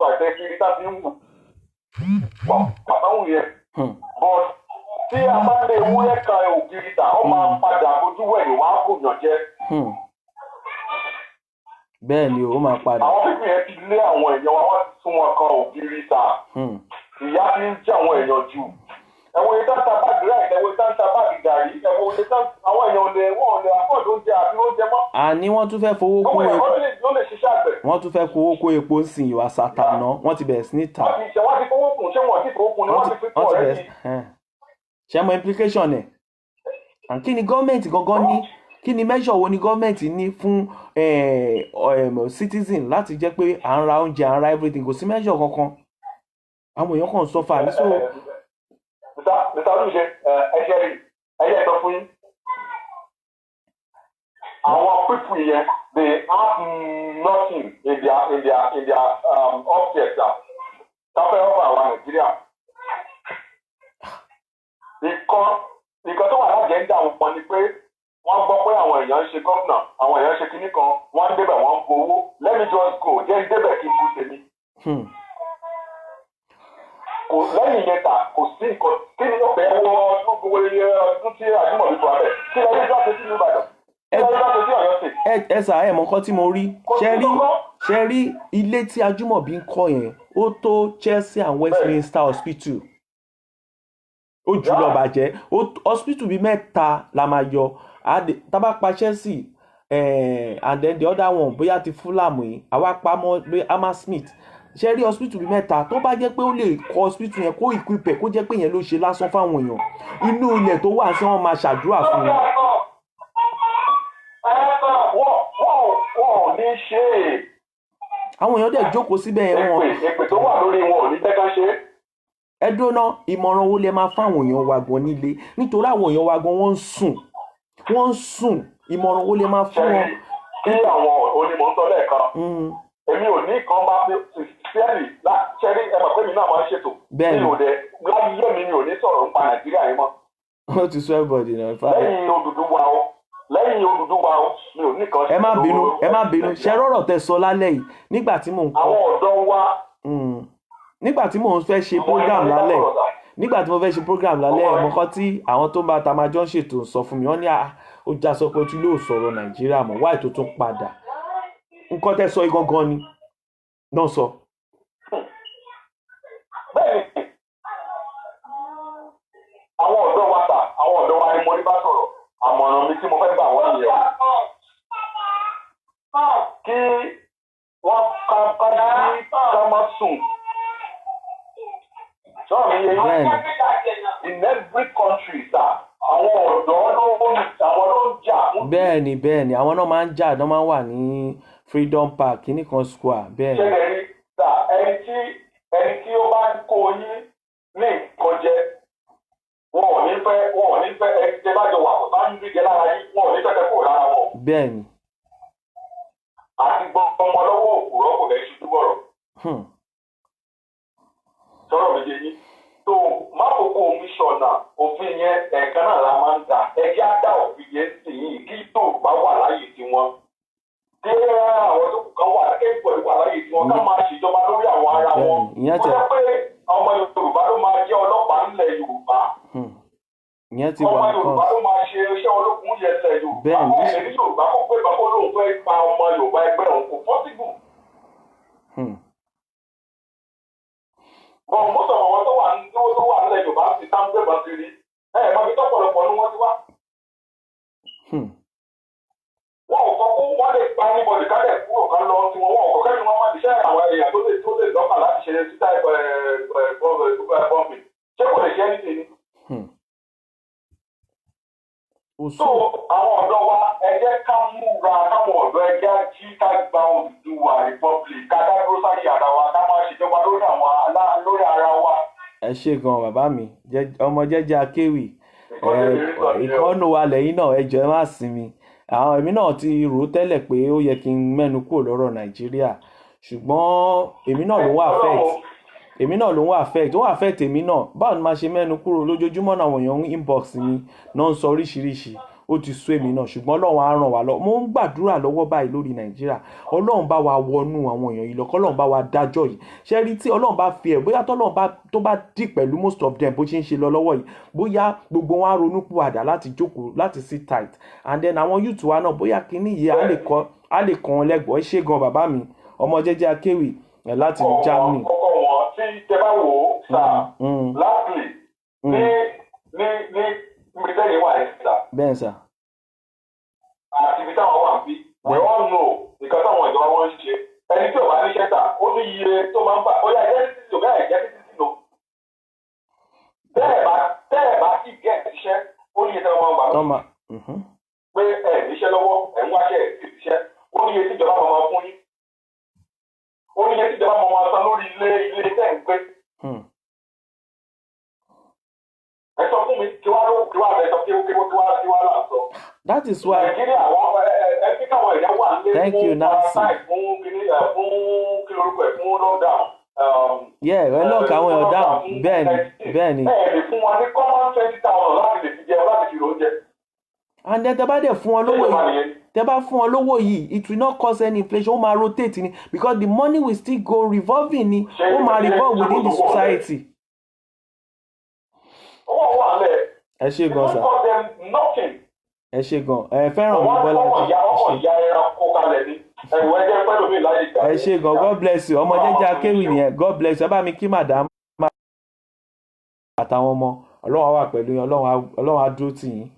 àìsàn kiri láti ń wù. Pàtàkùn yẹn. But tí a bá lè ewúrẹ́ ka ògiri tà ó máa padà bójú wẹ̀yìn wá kò yàn jẹ. Bẹ́ẹ̀ ni ó máa padà. Àwọn pípín yẹn ti lé àwọn èèyàn wa wọ́n ti sún wọn kan ògiri tà. Ìyá ti ń jẹ àwọn èèyàn jù. Ẹ̀wọ̀n yìí tán ta báàgì ráì, ẹ̀wọ̀n yìí tán ta báàgì gàrí, ẹ̀wọ̀n yìí tán àwọn èèyàn wọ́n lè àpọ̀jù oúnjẹ àti oúnjẹ mọ́. Àní wọ́n tún fẹ́ fowó kún epo. Ó lè ṣiṣẹ́ àgbẹ̀. Wọ́n tún fẹ́ fowó kún epo sí ìwà sàtànà wọ́n ti bẹ̀rẹ̀ sí ní tà. Wọ́n ti fowó kún ṣé wọ́n ti fowó kún ni wọ́n ti fi kún ọ̀rẹ́ yìí. Ṣé mo implication ẹ̀? Kí ni gọ́ọ̀mẹ̀ntì gangan ní? Kí ni measure wo ni gọ́ọ̀mẹ̀ntì ní fún citizen láti jẹ́ pé à ń ra oúnjẹ à ń ra everything kò sí measure kankan. Àwọn èèyàn kan sọ fà ní so. Mr. Olùṣe ẹ̀jẹ̀ rí ẹ̀jẹ̀ sọ fún yín. Our people here, they have nothing in their object. Táfẹ́ ọ̀fọ̀ àwọn Nàìjíríà. Nǹkan tó wà lájẹ̀ńdà wọn ni pé wọ́n gbọ́ pé àwọn èèyàn ń ṣe gómìnà, àwọn èèyàn ń ṣe kinní kan, wọ́n ń débẹ̀ wọ́n ń gbowó. Let me just go, jẹ́ ń débẹ̀ kí n kú tèmi. Kò lẹ́yìn yẹn tà kò sí nǹkan kí ni ó bẹ̀ẹ́ wọ gbogbo ọdún tí Ajímọ̀bí tó wà bẹ̀. Kí lẹ́yìn tí wọ́n ṣe sí ní Ìbàdàn? Ẹ sà ẹ mọ nǹkan tí mo rí ṣe rí ilé tí Ajímọ̀bí ń kọ́ yẹn ó tó Chelsea and Westminster Hospital ó jù lọ bàjẹ́ hospital bíi mẹ́ta la máa yọ tábà pa Chelsea and then the other one bóyá ti Fulham yìí àwa pa mọ́ bóyá Hammersmith ṣe rí hospital bíi mẹ́ta tó bá jẹ́ pé ó lè kọ́ hospital yẹn kó equip ẹ̀ kó jẹ́ pé yẹn ló ṣe lásán fáwọn èèyàn inú ilẹ̀ tó wà sí wọn máa ṣàdúrà fún wọn. Wọ́n ò ní ṣe é. Àwọn èèyàn dẹ̀ jókòó síbẹ̀ yẹn wọn. Èpè tó wà lórí wọn ò ní jẹ́ ká ṣe é. Ẹ dúná ìmọ̀ràn wo lẹ máa fáwọn èèyàn wa gan nílé nítorí àwọn èèyàn wa gan wọ́n ń sùn ìmọ̀ràn wo lẹ máa fún wọn. Kí àwọn onímọ̀ ń tọ́ lẹ́ẹ̀kan èmi ò ní kan bá fẹ́ẹ̀lì ṣẹ́rí ẹ̀mọ̀ pé mi náà máa ń ṣètò mi ò dẹ̀ láyé mi ò ní sọ̀rọ̀ nípa Nàìjíríà yìí mọ́. Ó ti sọ everybody náà. Lẹ́yìn Odùduwà o mi ò ní kan ṣe. Ẹ má bínú ṣe rọ̀rọ̀ tẹ sọ lálẹ́ yìí nígbà tí mò ń kọ́. Àwọn ọ̀dọ́ wa. Nígbà tí mò ń fẹ́ ṣe program lálẹ́ ẹ̀mọ́ kan tí àwọn tó ń bá tamajọ́ ń ṣètò sọ fún mi wọ́n ní ó já sọ pé ó ti lóò sọ̀rọ̀ Nàìjíríà mọ́ wáì tó tún padà nǹkan tẹ́ sọ igangan ni náà sọ. Bẹ́ẹ̀ni àwọn ọ̀dọ́ wa ni mo ní bá sọ̀rọ̀ àmọ̀ràn mi tí mo fẹ́ gbà wọ́n nìyẹn kí wọ́n ká má sùn. Sọ́ọ̀mù yẹn in every country sir àwọn ọ̀dọ́ ló ń jà. Bẹ́ẹ̀ni àwọn náà máa ń jà náà máa ń wà ní Freedom Park kíní kan square bẹ́ẹ̀ni. Ṣé ẹ rí sà ẹni tí ó bá ń kó yín ní nǹkan jẹ wọn ò ní fẹ́ ẹni tẹ́ bá jọ wà kó bá ń gbígbẹ lára yín wọn ò ní fẹ́ kó lára wọn. Bẹ́ẹ̀ni. Àti gbọ́n ọmọ lọ́wọ́ òkúrọ́ kò lẹ́ ṣubú bọ̀rọ̀. Sọ̀rọ̀ méje yín tó má kókó omi ṣọ̀nà òfin yẹn ẹ̀ẹ̀kan náà la máa ń ta ẹjẹ́ á dá òfin yẹn sí yìí kí tó bá wà láyè tiwọn. Kí àwọn tó kù kan wà kéèkó wà láyè tiwọn ká máa ṣèjọba lórí àwọn ara wọn. Ó jẹ́ pé ọmọ Yorùbá ló máa jẹ́ ọlọ́pàá nílẹ̀ Yorùbá. Ọmọ Yorùbá ló máa ṣe iṣẹ́ ológun yẹsẹ̀ Yorùbá. Ẹni Yorùbá kò pé bàbá olóhùn fẹ́ pa ọmọ Yorùbá ẹgbẹ́ òun kò pọ́sibù. Bọ́n mọ́tò àwọn tó wà nílẹ̀ Yorùbá ti tá ń gbé bá kiri. Mọ̀bí tọ́pọ̀lọpọ̀ ni wọ́n ti wá. Wọ́n ò kọ́ kó wọ́n lè pa níbọ̀dì kálẹ̀ kúrò kan lọ tí wọ́n ò kọ́ kẹ́ni wọ́n máa ṣiṣẹ́ àwọn èèyàn tó lè lọ́kà láti ṣe títà bọ́ọ̀mì. Ṣé kò lè ṣe ẹni tèmi? So àwọn ọ̀dọ́ wa ẹ jẹ́ ká múra káwọn ọ̀dọ́ ẹ jẹ́ jí ká gba Odùduwà Republic ká dá dúró sáyé ara wa ká máa ṣèjọba lórí ara wa. Ẹ ṣé gan bàbá mi ọmọ jẹ́jẹ́ akéwì ìkọ́nù wa lẹ́yìn náà ẹ jọ̀ọ́ ẹ má sinmi àwọn èmi náà ti rò ó tẹ́lẹ̀ pé ó yẹ kí n mẹ́nu kúrò lọ́rọ̀ Nàìjíríà ṣùgbọ́n èmi náà ló ń wà affect èmi náà báwo ni máa ṣe mẹ́nu kúrò lójoojúmọ́ náà àwọn èèyàn inbox mi náà ń sọ oríṣiríṣi ó ti sú èmi náà ṣùgbọ́n Ọlọ́run á ràn wá lọ mo ń gbàdúrà lọ́wọ́ báyìí lórí Nàìjíríà Ọlọ́run bá wa wọnú àwọn èèyàn yìí lọ kọ́lọ́run bá wa dájọ́ yìí ṣe rí tí Ọlọ́run bá fi ẹ̀ bóyá tó bá dì pẹ̀lú most of them bó ṣe ń ṣe lọ lọ́wọ́ yìí bóyá gbogbo wọn á ronú pìwàdà láti jókòó láti sit tight and then àwọn youth wa náà bóyá kíní yìí á lè kàn án lẹ́gbọ̀ọ́ ẹ ṣé gan bàbá mi ọmọ jẹ́jẹ́ akéwì láti Germany. Ọkọ̀ wọn tí tẹ bá wò ó sà láàpì ní ìgbésẹ̀ yìí wà ẹ̀ sà. Bẹ́ẹ̀ sà. Àti ibi táwọn wà ń bí we all know nǹkan táwọn ìjọba wọn ń ṣe ẹni tí ò bá ní ṣẹ́tà ó ní iye tó máa ń bà ó yà jẹ́ títí tó bẹ́ẹ̀ jẹ́ títí tó. Bẹ́ẹ̀ bá sì gẹ̀ ṣiṣẹ́ ó ní iye tí wọ́n máa ń gbà. Pé ẹ̀ níṣẹ́ lọ́wọ́ ẹ̀ ń wáṣẹ́ ẹ̀ sì ṣiṣẹ́ ó ní iye tí ìjọba máa fún yín. Ó ní iye tí ìjọba máa san lórí ilé tẹ̀ ń gbé. Ẹ sọ fún mi kí wá là ń sọ. that is why. Nàìjíríà ẹbí káwọn ẹ̀yà wà nílé Thank you, fún Nancy. parasite fún kí lorúkọ ẹ̀ fún lockdown. Yeah, ẹ lọ́ọ̀kì àwọn èèyàn dáhùn bẹ́ẹ̀ ni. Ẹ lè fún wọn ní common 20,000 láti lè fi jẹ láti fi oúnjẹ. And then tẹ́ bá dẹ̀ fún wọn lówó yìí tẹ́ bá fún wọn lówó yìí it will not cause any inflation ó máa rotate ni because the money will still go revolving ni ó máa revolve within the society. Owó wà lẹ̀. Ẹ ṣé gan sir. Cost them nothing. Ẹ ṣé gan fẹ́ràn mi Bọ́lájí. Ọmọ ìyá ẹran kó kalẹ̀ ni ẹ̀wọ̀n ẹ̀jẹ̀ pẹ́lú mi láyé ìgbà. Ẹ ṣé gan God bless you ọmọ jẹ́jẹ́ akéwì nìyẹn God bless you ẹ bá mi kí madam àtàwọn ọmọ Ọlọ́run á wà pẹ̀lú yín Ọlọ́run á dúró tì yín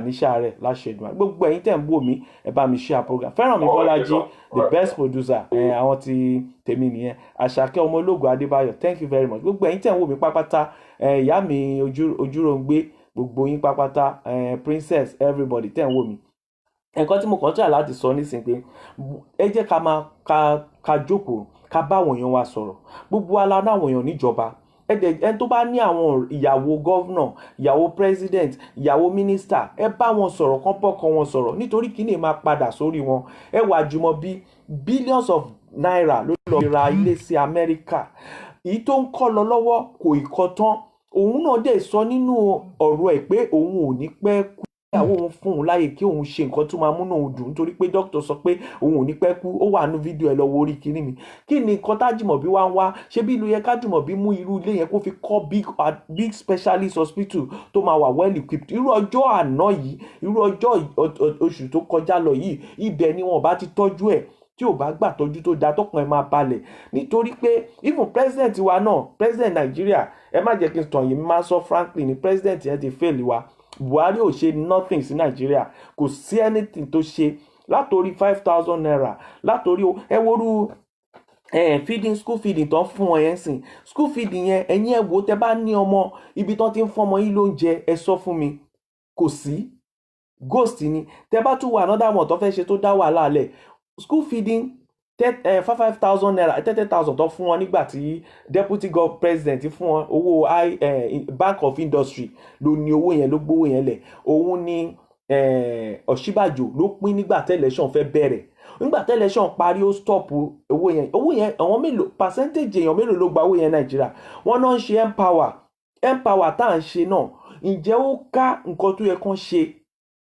níṣà rẹ̀ láṣẹ Èdùmàrè gbogbo ẹ̀yin tẹ̀ ń wò mí ẹ bá mi share program fẹ́ràn mi Bọ́lájí the best producer àwọn ti tèmi nìyẹn Àṣàkẹ́ ọmọ ológun Adébáyọ̀ thank you very much gbogbo ẹ̀yin tẹ̀ ń wò mí pápátá ìyá mi Ojúròǹgbé gbogbo yín pápátá princess everybody tẹ̀ ń wò mí nǹkan tí mo kàn try láti sọ nísìnyí pé ẹ jẹ́ ká máa ká jókòó ká bá àwọn èèyàn wa sọ̀rọ̀ gbogbo wa la ní àwọn èèyàn níjọba ẹni tó bá ní àwọn ìyàwó gọ́vnà ìyàwó president ìyàwó mínísítà ẹ bá wọn sọ̀rọ̀ kán bọ́kàn wọn sọ̀rọ̀ nítorí kí ni máa padà sórí wọn ẹ wà jùmọ̀ bí billions of naira ló lọ ra ilé sí Amẹ́ríkà èyí tó ń kọ́ lọ lọ́wọ́ kò ì kọ́ tán òun náà dẹ̀ sọ nínú ọ̀rọ̀ ẹ̀ pé òun ò ní pẹ́ kú ìyàwó òun fún òun láyè kí òun ṣe nǹkan tó máa múnú òun dùn nítorí pé dókítà sọ pé òun ò ní pẹ́ kú ó wà nínú fídíò ẹ lọ wo orí kinní mi kí ni nǹkan tájùmọ̀bí wá ń wá ṣé bí ìlú yẹn kájùmọ̀bí mú irú ilé yẹn kó fi kọ́ big specialist hospital tó máa wà well equipped irú ọjọ́ àná yìí irú ọjọ́ oṣù tó kọjá lọ yìí ibẹ̀ ni wọn bá ti tọ́jú ẹ̀ tí ò bá gbà tọ́jú tó dáa tọkàn ẹ máa balẹ̀ nítorí pé even president wa náà president Nàìjíríà ẹ má jẹ́ kí n tàn yìí máa sọ frankly ni president yẹn ti fail wa Buhari ò ṣe nothing sí Nàìjíríà kò sí anything tó ṣe látòrí 5,000 naira látòrí ẹ worú feeding school feeding tán fún wọn yẹn sìn school feeding yẹn ẹ̀yin ẹ wò tẹ́ bá ní ọmọ ibi tán ti ń fún ọmọ yìí lóúnjẹ ẹ sọ fún mi kò sí ghost ni tẹ́ bá tún wà another one tó fẹ́ ṣe tó dá wàhálà lẹ̀ school feeding 5,000 naira 30,000 tó fún wọn nígbà tí deputy president fún wọn owó Bank of Industry ló ní owó yẹn ló gbówó yẹn lẹ̀ òun ni Ọ̀ṣínbàjò ló pín nígbà tí election fẹ́ bẹ̀rẹ̀ nígbà tí election parí ó stop owó yẹn àwọn mélòó percentage èèyàn mélòó ló gba owó yẹn Nàìjíríà wọn náà ń ṣe empower tá à ń ṣe náà ǹjẹ́ ó ká nǹkan tó yẹ kán ṣe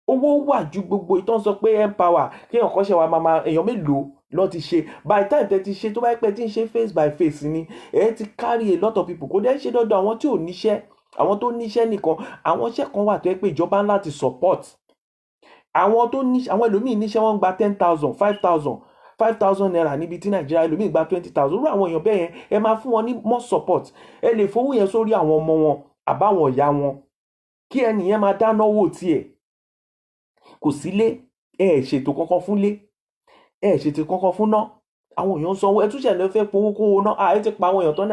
owó wà ju gbogbo ìtàn sọ pé empower kéèyàn kọ́ ṣe wa máa èèyàn mélòó lọ ti ṣe by time tẹ ti ṣe tó bá yẹ pé tí ń ṣe face by face ni ẹ ti carry a lot of people kò dẹ́ ṣe dọ́dọ̀ àwọn tí ò níṣẹ́ àwọn tó níṣẹ́ nìkan àwọn iṣẹ́ kan wà tó yẹ pé ìjọba ńlá ti support àwọn tó ní àwọn ẹlòmíì níṣẹ́ wọ́n ń gba 10,000 5,000 naira níbi tí Nàìjíríà ẹlòmíì gba 20,000 irú àwọn èèyàn bẹ́ẹ̀ yẹn ẹ máa fún wọn ní more support ẹ lè fowó yẹn sórí àwọn ọmọ wọn àbáwọn ìyá wọn kí ẹnìyẹn máa dáná owó tiẹ̀ kò sílé ẹ ṣètò kankan fúnlé ẹ ṣètò kankan fún náà àwọn èèyàn sanwó ẹ túnṣe lè fẹ́ powó kówó náà ẹ ti pa àwọn èèyàn tán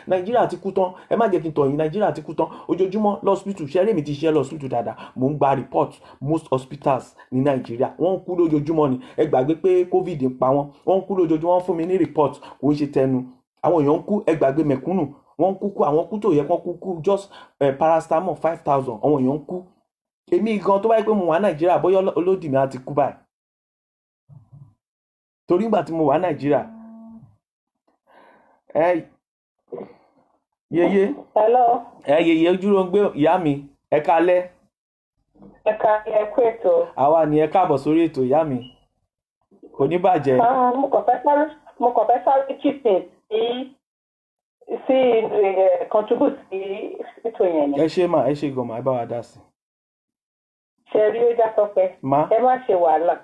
Nàìjíríà ti kú tán ẹ má jẹ́ kí n tọ̀ yín Nàìjíríà ti kú tán ojoojúmọ́ lọ́sítù ṣẹ́rẹ́ mi ti ṣiṣẹ́ lọ́sítù dáadáa mò ń gba report most hospitals ní Nàìjíríà wọ́n ń kú lójoojúmọ́ ni ẹ gbàgbé pé COVID ń pa wọ́n ń kú lójoojúmọ́ wọ́n fún mi ní report kò ń ṣe tẹnu àwọn èèyàn ń kú ẹ gbàgbé mẹ̀kúnnù wọ́n ń kú àwọn kú tó yẹ kán kú just paracetamol 5,000 àwọn èèyàn ń kú èmi gan tó bá yẹ pé mo wà Nàìjíríà bóyá olódì mi á ti kú báyìí torí ìgbà tí mo wà Nàìjíríà yeye yeye Ojúròǹgbé ìyá mi ẹ kálẹ́ ẹ kú ètò àwa ni ẹ káàbọ̀ sórí ètò ìyá mi kò ní bàjẹ́. mo kàn fẹ́ sáré chipping sí contribute sí ètò yẹn ni. ẹ ṣe gọ̀mà ẹ bá wa dá sí. ṣe rí ó já sọ pé ẹ má ṣe wàhálà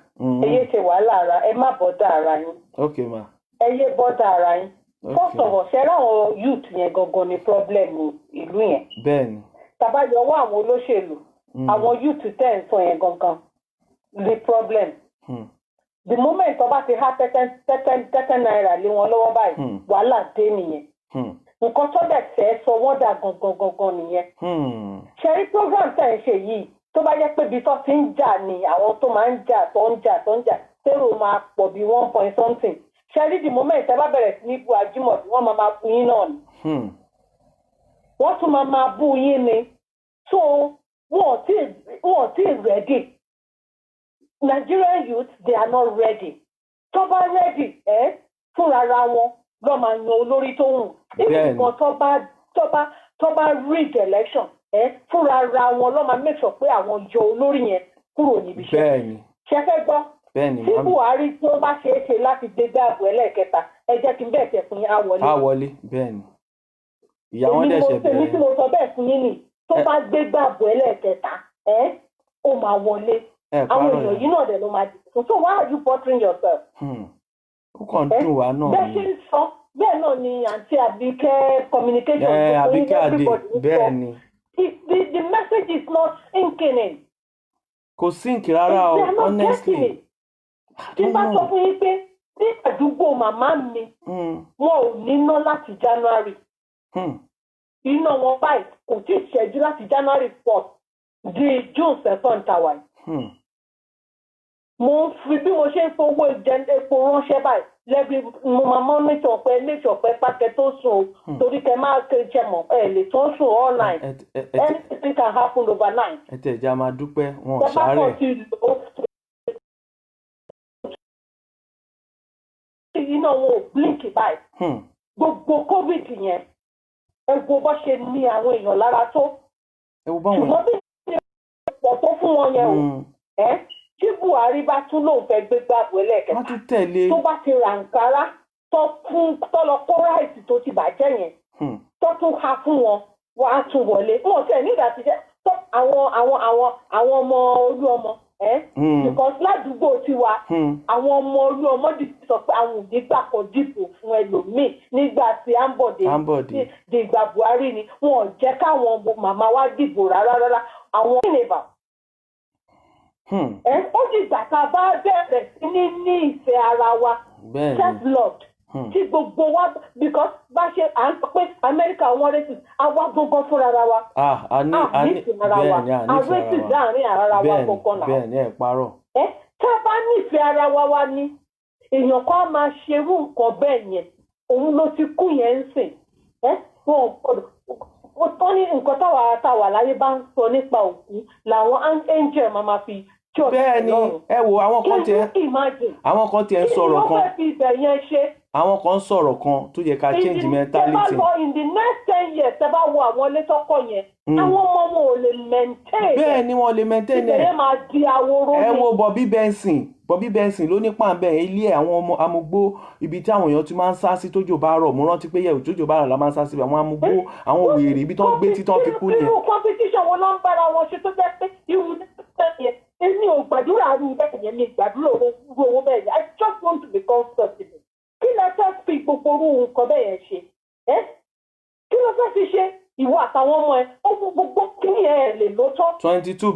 ẹ yé ṣe wàhálà ara ẹ má bọ́dà ara yín. ok ma. ẹ yé bọ́dà ara yín. first of all ṣe ráwọn youth yẹn gangan ni problem ìlú yẹn. bẹ́ẹ̀ni. tàbá yọwọ́ àwọn olóṣèlú àwọn youth tẹ̀ ń sọ yẹn gangan the problem. The moment tó bá ti há tẹ́tẹ́ náírà lé wọn lọ́wọ́ báyìí wàhálà dé nìyẹn. nǹkan tó dẹ̀ fẹ́ sọ wọ́n dà gangan nìyẹn. ṣe rí program tẹ̀ ń ṣe yìí tó bá jẹ́ pé ibi tó ti ń jà ni àwọn tó máa ń jà tó ń jà tẹ́rù máa pọ̀ bí 1 point something. ṣe rí the moment ẹ bá bẹ̀rẹ̀ sí ní bu Ajímọ̀bí wọ́n máa bú yín náà ni. wọ́n tún máa bú yín ni. so wọn ò tí ì ready Nigerian youth they are not ready. Tó bá ready fúnra ra wọn ló máa yan olórí tó wù. Even nǹkan tó bá rig election fúnra ra wọn ló máa make sure pé àwọn yọ olórí yẹn kúrò níbi iṣẹ́. Ṣé fẹ́ gbọ́? Tí Buhari tó bá ṣe é ṣe láti gbé dáàbò ẹlẹ́ẹ̀kẹta ẹ jẹ́ kí n bẹ́ẹ̀ tẹ̀ fún yín á wọlé. Bẹ́ẹ̀ni. Ìyàwó dẹ̀ ṣe bẹ́ẹ̀. Èmi tí mo sọ bẹ́ẹ̀ fún yín nì tó bá gbé dáàbò ẹlẹ́ẹ̀kẹta ó máa wọlé. Àwọn èèyàn yìí náà dẹ̀ ló máa dìbò. So why are you bothering yourself? Ó kàn dùn wá náà. Bẹ́ẹ̀ ṣe ń sọ bẹ́ẹ̀ náà ni àǹtí Àbíkẹ́ communication. Àbíkẹ́ Adé bẹ́ẹ̀ ni. The message is not sinking in. Kò sink rárá o honestly. Tí bá sọ fún yín pé ní àdúgbò màmá mi wọn ò níná láti January. Iná wọn báyìí kò tí ì ṣẹ́jú láti January 4th di June 2nd tàwa yìí. Mo ń fi bí mo ṣe ń fowó epo ránṣẹ́ báyìí lẹ́bi mo máa monitor pé pákẹ́ tó sùn o torí kẹ́ máa ṣe mọ̀ lè tó sùn online anything can happen overnight. Ẹ tẹ̀ já máa dúpẹ́ wọn ṣàárẹ̀. Iná wọn ò blink báyìí. Gbogbo COVID yẹn ẹgbẹ́ bó ṣe ní àwọn èèyàn lára tó. Ṣùgbọ́n bí pọ̀ tó fún wọn yẹn o tí Buhari bá tún lóun fẹ́ gbé gbàgbọ́ ẹlẹ́ẹ̀kẹta tó bá ti ra Ankara tó lọ kó ráìsì tó ti bàjẹ́ yẹn tó tún ha fún wọn wọ́n á tún wọlé wọn ò tẹ̀ ní ìdàtíjẹ́ tó àwọn ọmọ olú ọmọ because ládùúgbò tiwa àwọn ọmọ olú ọmọ dìbò sọ pé àwọn òbí gbà kan dìbò fún ẹlòmíì nígbà tí Ambode di ìgbà Buhari ni wọn ò jẹ́ káwọn màmá wa dìbò rárá àwọn ìnìbà. Ó di ìgbà tá a bá bẹ̀rẹ̀ sí ní ìfẹ́ ara wa self-loved tí gbogbo wa because bá ṣe à ń sọ pé Amẹ́ríkà wọn racist àwa gbogbo fúnra ara wa nífẹ̀ẹ́ ara wa racist láàrin ara wa gbọ̀ngàn náà. Bẹ́ẹ̀ni ẹ parọ́. Tá a bá nífẹ̀ẹ́ ara wa ní èèyàn kan máa ṣerú nǹkan bẹ́ẹ̀ yẹn òun ló ti kú yẹn ń sìn wọn ò tọ́ ní nǹkan táwa láyé bá ń sọ nípa òkú làwọn angel máa fi. Bẹ́ẹ̀ni ẹ wo àwọn kan tiẹ̀ ń sọ̀rọ̀ kan àwọn kan ń sọ̀rọ̀ kan tó yẹ ká change mentality. Tẹ́ bá lọ in the next 10 years tẹ́ bá wo àwọn ilé tọ́kọ̀ yẹn àwọn ọmọ wọn ò lè maintain. Bẹ́ẹ̀ni wọn ò lè maintain ẹ̀. Ìbẹ̀rẹ̀ máa di ahoro ni. Ẹ wo Bobby Benson ló ní pàǹbẹ̀ ilé àwọn ọmọ amúgbó ibi tí àwọn èèyàn ti máa ń sá sí tójò bá rọ̀ mo rántí pé yẹ̀wò tójò bá rọ̀ la máa ń sá sí àwọn amúgbó àwọn wèrè ibi tó ń gbé títọ́ fi kú nìyẹn. irú competition wo ló ń bára wọn ṣe tó jẹ́ pé irú yẹn èmi ò gbàdúrà rú bẹ́ẹ̀ yẹn mi gbàdúrà owó bẹ́ẹ̀ yẹn I just want to be comfortable. Kí lẹ fẹ́ fi gbogbo orú nǹkan bẹ́ẹ̀ yẹn ṣe? Kí ló fẹ́ fi ṣe? Ìwọ àtàwọn ọmọ ẹ ó fún gbogbo kí ẹ lè lò tán. 22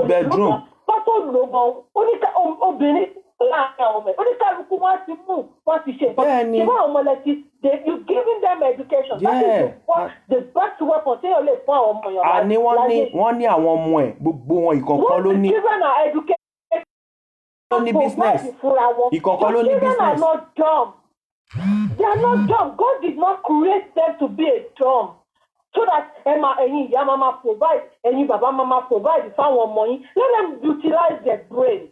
bedroom. Pátó lò gan obìnrin láàrin àwọn ọmọ ẹ oníkálukú wọn ti mú wọn ti ṣe nǹkan. Ṣé báwọn ọmọ lẹ́tí you giving them education. That is the best weapon tí yóò lè fún àwọn ọmọ yẹn. Àní wọ́n ní àwọn ọmọ ẹ̀ gbogbo wọn ìkọ̀ọ̀kan ló ní. Children are educated. Ló ní business. Ìkọ̀ọ̀kan ló ní business. Children are not dumb. They are not dumb. God did not create them to be a dumb. So that ẹ̀yin ìyá máa provide ẹ̀yin bàbá máa provide fáwọn ọmọ yín. Let them utilize their brain.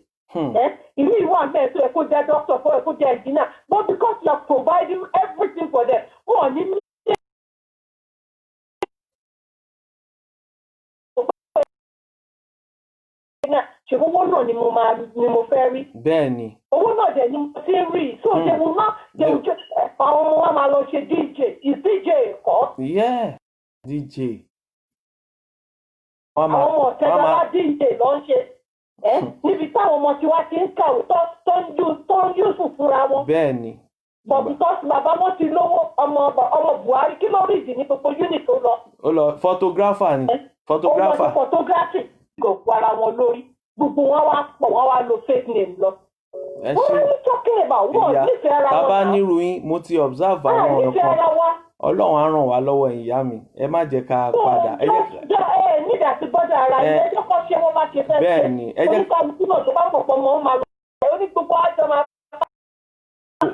Ìlú ìwà mẹ́rin tó yẹ kó jẹ́ doctor fún ẹ kó jẹ́ engineer but because you are providing everything for them wọ́n ní mí. ṣe owó náà ni mo fẹ́ rí. Bẹ́ẹ̀ni. Owó náà dẹ̀ ni mo ti rí so they will not àwọn ọmọ wa máa lọ ṣe DJ is DJ ẹ̀kọ́. Yeah DJ. Àwọn ọmọ ọ̀tẹ̀dára DJ ló ń ṣe. Níbi táwọn ọmọ tiwa ti ń kàwé tó ń yúsùn fúnra wọn. Bẹ́ẹ̀ni. But because bàbá wọn ti lówó ọmọ Buhari kí ló rí ìdí ní gbogbo unit tó lọ. Ó lọ photographer ni. Photographer. Photography kò kó ara wọn lórí gbogbo wọn wá pọ̀ wọ́n wá lo fake name lọ. Wọ́n wá ní talking about wọ́n nífẹ̀ẹ́ ara wọn. Bàbá nírú yín mo ti observe àwọn ọ̀rọ̀ kan. Ọlọ́run á ràn wá lọ́wọ́ ìyá mi ẹ má jẹ́ ká padà. Nígbà tí bọ́dà ara yìí ẹjọ́ kọ́ ṣé wọ́n bá ṣe fẹ́ bẹ́ẹ̀ni oníkàlùkù náà tó bá pọ̀pọ̀ mọ́ máa lọ oní gbogbo àjọ máa.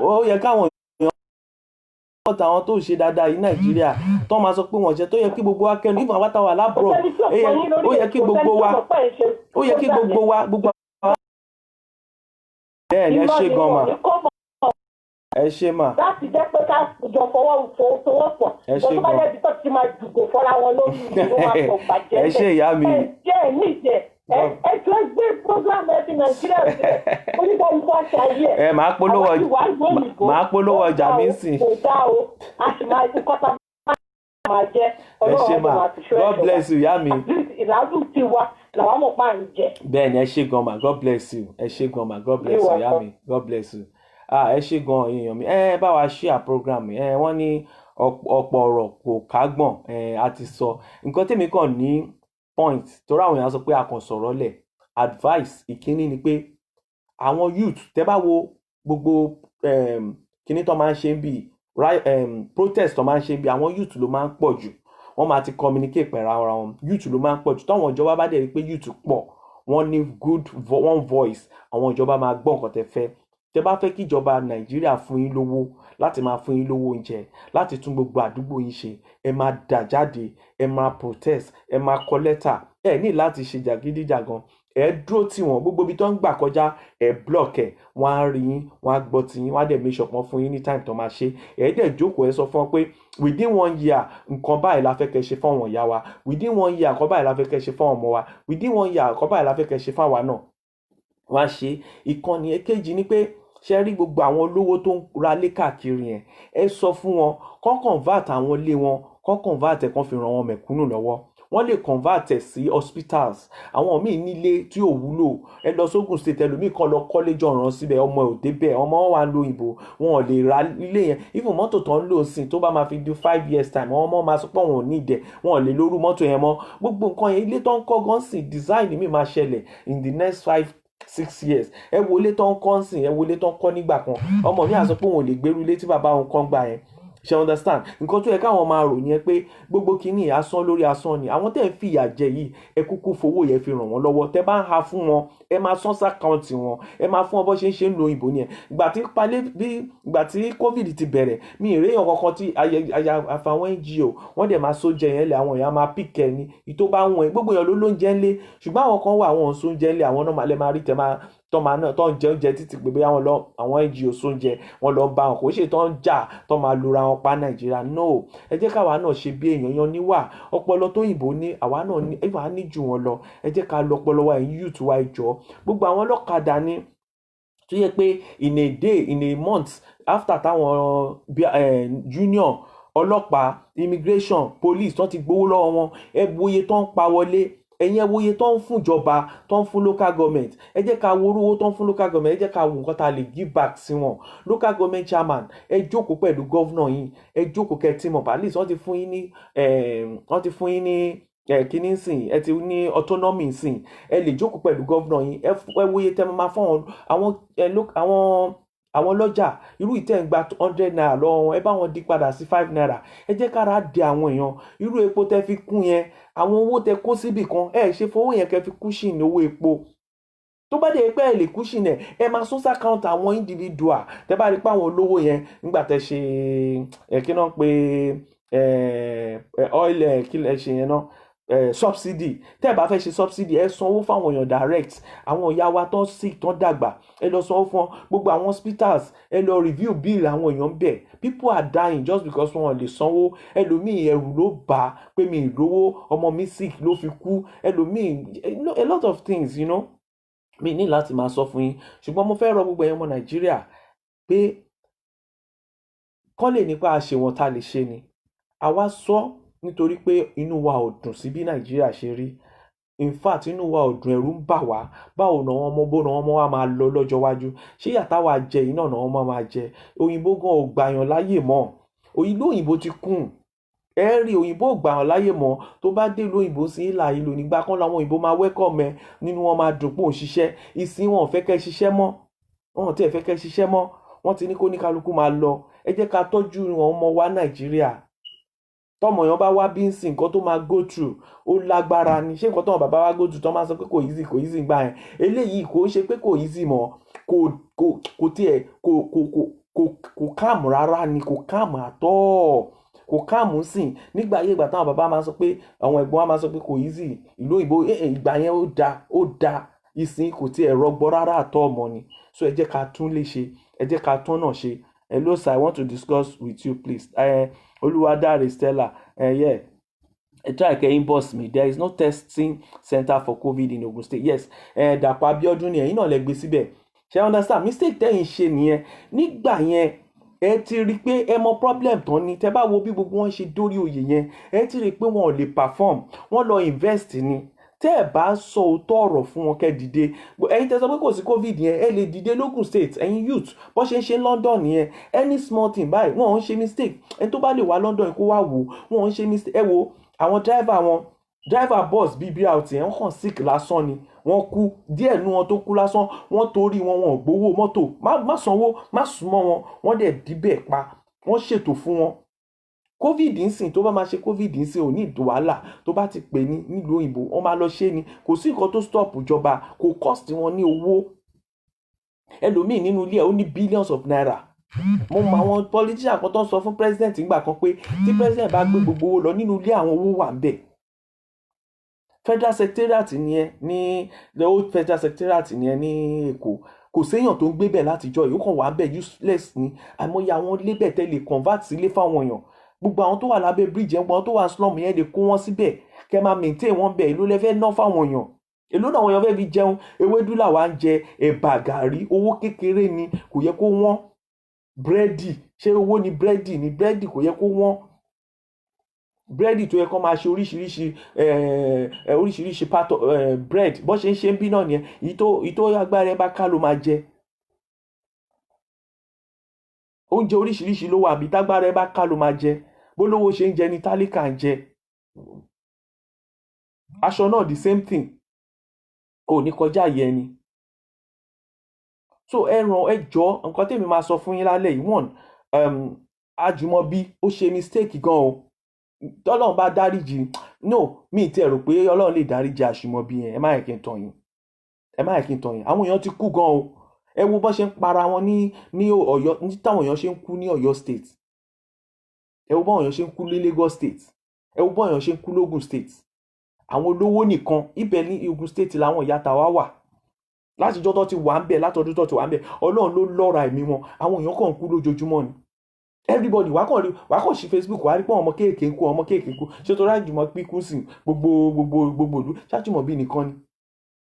Ó yẹ káwọn èèyàn ọ̀tá àwọn tó ṣe dáadáa yìí Nàìjíríà tó máa sọ pé wọ́n ṣe tó yẹ kí gbogbo wa kẹ́nu ìfọ̀n àwátàwà lábúrò ó yẹ kí gbogbo wa bẹ́ẹ̀ ni ẹ ṣe gan mà ẹ ṣe mà láti jẹ́ pé ká jọ fọwọ́sowọ́pọ̀ ẹ ṣe tó bá gan jẹ́ bí tó ti máa dùgbò fọ́ra wọn lórí ìlú wa pọ̀ bàjẹ́ ẹ ṣe ìyá mi ẹ jẹ́ ẹ̀ ní ìjẹ́ ẹ tí wọ́n gbé program ẹ ti Nàìjíríà sílẹ̀ onígbàlùkọ́ àti ayé ẹ máa polówó ọjà mi sìn. kò dá o a sì máa ti kọ́ta máa jẹ́ ẹ ṣe mà God bless you ìyá mi. ìlàdùn ti wa làwọn mọ̀ pa àrùn jẹ. bẹ́ẹ̀ ni ẹ ṣe gan mà God bless you ẹ ṣe gan mà God bless you ìyá mi God bless you. ẹ ṣe gan èèyàn mi bá wa share program mi wọ́n ní ọ̀pọ̀ ọ̀rọ̀ kò kágbọ̀n a ti sọ nǹkan tèmi kàn ní point torí àwọn èèyàn sọ pé a kàn sọ̀rọ̀ lẹ̀ advice ìkíní ni pé àwọn youth tẹ́ bá wo gbogbo kíní tó máa ń ṣe ń bì protest tó máa ń ṣe ń bì àwọn youth ló máa ń pọ̀ jù wọ́n máa ti communicate pẹ̀lú ara wọn youth ló máa ń pọ̀ jù táwọn ìjọba bá dẹ̀ rí pé youth pọ̀ wọ́n ní one voice àwọn ìjọba máa gbọ́ nǹkan tẹ́ fẹ́ tẹ́ bá fẹ́ kí ìjọba Nàìjíríà fún yín lówó láti máa fún yín lówó oúnjẹ láti tún gbogbo àdúgbò yín ṣe ẹ máa dà jáde ẹ máa protest ẹ máa kọ lẹ́tà ẹ ní láti ṣe jàgídíjàgan ẹ dúró tì wọ́n gbogbo ibi tó ń gbà kọjá ẹ block ẹ wọ́n á rí yín wọ́n á gbọ́ tì yín wọ́n á dẹ̀ make sure pọ́n fún yín ní time tó máa ṣe ẹ dẹ̀ jókòó ẹ sọ fún wọn pé within 1 year nǹkan báyìí la fẹ́ kẹ́ ṣe fún àwọn ìyá wa within 1 year nǹkan báyìí la fẹ́ kẹ́ ṣe fún ọmọ wa within 1 year nǹkan báyìí la fẹ́ kẹ́ ṣe fún àwa náà wọ́n á ṣe ìkànnì èkejì ni pé ṣe rí gbogbo àwọn olówó tó ń ra lé káàkiri yẹn ẹ sọ fún wọn kán convert àwọn ilé wọn kán convert ẹ kán fi ràn wọn mẹ̀kúnnù lọ́wọ́ wọ́n lè convert ẹ̀ sí hospitals àwọn míì nílé tí ò wúlò ẹ lọ sógun state ẹlòmíì kan lọ kọ́lé jọ̀ràn síbẹ̀ ọmọ ò débẹ̀ ọmọ wọn wà lóyìnbó wọn ò lè ra ilé yẹn even mọ́tò tó ń lò sí tó bá máa fi di 5 years time àwọn ọmọ máa sọ pé wọn ò ní ìdẹ wọn ò lè lórú mọ́tò yẹn mọ́ gbogbo nǹkan yẹn ilé tó ń kọ́ gan sí design mi máa ṣẹlẹ̀ in the next 5-6 years ẹ wo ilé tó ń kọ́ sí ẹ wo ilé tó ń kọ́ nígbà kan ọmọ mi á sọ pé òun ò lè gbèrú ilé tí bàbá òun kọ́ ń gbà yẹn ṣe understand nǹkan tó yẹ káwọn máa rò yẹn pé gbogbo kínní asán lórí asán ni àwọn tẹ́ ń fi ìyà jẹ yìí ẹ kúkú fowó yẹn fi ràn wọ́n lọ́wọ́ tẹ́ bá ń ha fún wọn ẹ máa san sàkáǹtì wọn ẹ máa fún wọn bó ṣe ń ṣe ń lo òyìnbó nìyẹn ìgbà tí covid ti bẹ̀rẹ̀ mi ìréyàn kankan tí àfàwọn NGO wọ́n dẹ̀ máa sóúnjẹ yẹn lẹ̀ àwọn èèyàn máa pìkẹ́ ni ìtó bá wọn gbogbo èèyàn ló lóúnjẹ ńlé ṣùgbọ́n àwọn kan wà àwọn sóúnjẹ ńlé àwọn náà máa lẹ́ máa rí tẹ́ máa tọ́mà náà tó ń jẹ oúnjẹ títí pé bóyá àwọn NGO sóúnjẹ wọn lọ bá wọn kò ṣe tó ń jà tó máa lura wọn pa Nàìjíríà no ẹ jẹ́ káwa náà ṣe bí èèyàn yan níwà ọpọlọ tó yìnbó ní àwa náà ní ìwà ní jù wọn lọ ẹ jẹ́ ká lọ ọpọlọ wa ẹ̀yìn youth wa ìjọ gbogbo àwọn ọlọ́kadà ní tó yẹ pé in a day in a month after táwọn union ọlọ́pàá immigration police tó ti gbowó lọ́wọ́ wọn ẹ wòye tó ń pa wọlé ẹ̀yin ẹwòye tó ń fún ìjọba tó ń fún local government ẹ jẹ́ ká wo owó tó ń fún local government ẹ jẹ́ ká wo nǹkan tá a lè give back sí wọn local government chairman ẹ jókòó pẹ̀lú governor yín ẹ jókòó kẹ́ team up at least wọ́n ti fún yín ní kíní sìn ẹ ti ní autonomy sìn ẹ lè jókòó pẹ̀lú governor yín ẹ wòye tẹ́ máa fún àwọn lọ́jà irú ìtẹ́ ń gba 100 naira lọ́wọ́ wọn ẹ bá wọn dí padà sí 5 naira ẹ jẹ́ kára dé àwọn èèyàn irú epo tẹ́ fi kún yẹn àwọn owó tẹ́ kó síbì kan ẹ ṣe fowó yẹn kẹ́ fi kúṣìn owó epo tó bá dé pé ẹ lè kúṣìn ẹ máa sún sàkáǹtì àwọn individual tẹ́ bá rí pé àwọn olówó yẹn nígbà tẹ́ ṣe kí náà pé oil kí lẹ ṣe yẹn náà subsidy tẹ́ ẹ bá fẹ́ ṣe subsidy ẹ sanwó fáwọn èèyàn direct àwọn ìyá wa tán sick tán dàgbà ẹ lọ sanwó fún gbogbo àwọn hospitals ẹ lọ review bill àwọn èèyàn bẹ̀ people are dying just because wọn lè sanwó ẹlòmíì ẹrù ló bà pé mi ìlówó ọmọ mi sick ló fi kú ẹlòmíì a lot of things you know mi ní láti máa sọ fún yín ṣùgbọ́n mo fẹ́ rọ gbogbo ẹ̀yin ọmọ Nàìjíríà pé kán lè nípa àṣewọ̀n tá a lè ṣe ni àwa sọ nítorí pé inú wa ò dùn sí bí Nàìjíríà ṣe rí in fact inú wa ò dùn ẹ̀rù ń bà wá báwo náà wọn bó náà wọn wá máa lọ lọ́jọ́ iwájú ṣé yàtá wa jẹ iná náà wọn máa jẹ òyìnbó gan ò gbàyàn láyè mọ́ òyìnbó ti kùn ẹ rí òyìnbó ò gbàyàn láyè mọ́ tó bá dé lóyìnbó sí ìlà ìlú nígbà kan làwọn òyìnbó máa welcome ẹ nínú wọn máa dùn pò ń ṣiṣẹ́ ìsìn wọn ò fẹ́ kẹ́ ṣiṣẹ́ mọ́ wọn ò tẹ́ fẹ́ kẹ́ ṣiṣẹ́ mọ́ wọ́n ti ní kó ní kálukú máa lọ ẹ jẹ́ ká tọ́jú àwọn ọmọ wa Nàìjíríà tọmọ yẹn bá wá bí ń sìn nǹkan tó máa go through ó lágbára ni ṣé nǹkan tọmọ bàbá wa go through tó máa sọ pé kò easy gbà yẹn eléyìí kò ṣe pé kò easy mọ́ kò tiẹ̀ kò káàmù rárá ni kò káàmù àtọ́ kò káàmù sìn nígbà ayé ìgbà táwọn bàbá máa sọ pé àwọn ẹ̀gbọ́n wa máa sọ pé kò easy ìlú òyìnbó ìgbà yẹn ó da ìsìn kò tiẹ̀ rọgbọ rárá àtọ́ ọmọ ni. So ẹ jẹ́ ká tún lè ṣe, ẹ jẹ́ ká tún náà ṣe. Hello sir, I want to discuss with you please. Oluwadare Stella, yeah. Try to inbox me. There is no testing center for COVID in Ogun State. Yes, Dàpọ̀ Abíọ́dún ni ẹ̀yin náà lẹ gbé síbẹ̀. Ṣé understand? Mistake tẹ́yin ṣe nìyẹn. Nígbà yẹn ẹ ti rí pé ẹ mọ problem tán ni. Tẹ́ bá wo bí gbogbo wọn ṣe dórí oyè yẹn, ẹ ti rí pé wọn ò lè perform. Wọ́n lọ invest ni. Tẹ́ ẹ bá sọ òótọ́ ọ̀rọ̀ fún wọn kẹ́ dìde. Ẹ̀yin tẹ́ sọ pé kò sí COVID yẹn, ẹ lè dìde lógùn state. Ẹ̀yin youth bó ṣe ń ṣe London yẹn, any small thing báyìí wọn ò ń ṣe mistake. Ẹni tó bá lè wá London kó wá wò, wọn ò ń ṣe mistake. Ẹ wo àwọn driver bus bíi BRT ẹ̀ ń kàn sick lásán ni wọ́n kú díẹ̀ nú wọn tó kú lásán wọ́n torí wọn ò gbowó mọ́tò má sanwó má súnmọ́ wọn wọ́n dẹ̀ díbẹ̀ pa wọ́n ṣètò fún wọn. COVID ń sìn tó bá máa ṣe COVID ń sìn ò ní ìdò wàhálà tó bá ti pè ní nílùú òyìnbó wọ́n máa lọ ṣe ni kò sí nǹkan tó stop ìjọba kò cost wọn ní owó. Ẹlòmíì nínú ilé ẹ̀ ó ní billions of naira. Mo mọ àwọn politician kan tó ń sọ fún president nígbà kan pé tí president bá gbé gbogbo owó lọ nínú ilé àwọn owó wà ń bẹ̀. Federal secretariat nìyẹn ní the old federal secretariat nìyẹn ní Èkó kò séèyàn tó ń gbé bẹ̀ látijọ́ yìí ó kàn wà ń bẹ̀ useless ni àìmọye àwọn ilé bẹ̀ tẹ́lẹ̀ convert sílé fáwọn èèyàn gbogbo àwọn tó wà lábẹ́ bridge yẹn gbogbo àwọn tó wà slum yẹn lè kó wọn síbẹ̀ kẹ́ máa maintain wọn bẹ̀ èló lẹ fẹ́ ná fáwọn èèyàn èló náà àwọn èèyàn fẹ́ fi jẹun ewédú làwa ń jẹ ẹ̀bà gàrí owó kékeré ni kò yẹ kó wọ́n búrẹ́dì ṣé owó ni búrẹ́dì ni búrẹ́dì kò yẹ kó wọ́n búrẹ́dì tó yẹ kó máa ṣe oríṣiríṣi part of bread bó ṣe ń ṣe ń bí náà nìyẹn ìtò agbára ẹ bá ká ló máa jẹ oúnjẹ oríṣiríṣi ló wà bí tágbára ẹ bá ká ló máa jẹ bólówó ṣe ń jẹ ní tálíkà ń jẹ aṣọ náà the same thing ò ní kọjá yẹn ni so ẹ jọ nǹkan tèmi máa sọ fún yín lálẹ́ yìí one Àjùmọ̀bí ó ṣe mistake gan o tọ́lọ́run bá dáríjì no mi ti rò pé Ọlọ́run lè dáríjì Àjùmọ̀bí yẹn ẹ má yẹ kí n tàn yín àwọn èèyàn ti kú gan o ẹ wo bó ṣe ń para wọn ní Ọ̀yọ́ ní táwọn èèyàn ṣe ń kú ní Ọ̀yọ́ state ẹ wo bó èèyàn ṣe ń kú ní Lagos state ẹ wo bó èèyàn ṣe ń kú lógùn state àwọn olówó nìkan ibẹ̀ ní Ògùn state làwọn ìyá tàwa wà látijọ́ tó ti wà ń bẹ̀ látọdún tó ti wà ń bẹ̀ Ọlọ́run ló lọ́ra ẹ̀mí wọn àwọn èèyàn kàn ń kú lójoojúmọ́ ni everybody wá kàn sí Facebook wá rí pé ọmọ kéèké ń kú ṣé tó Àjùmọ̀bí kú sí gbogbo ìlú Àjùmọ̀bí nìkan ni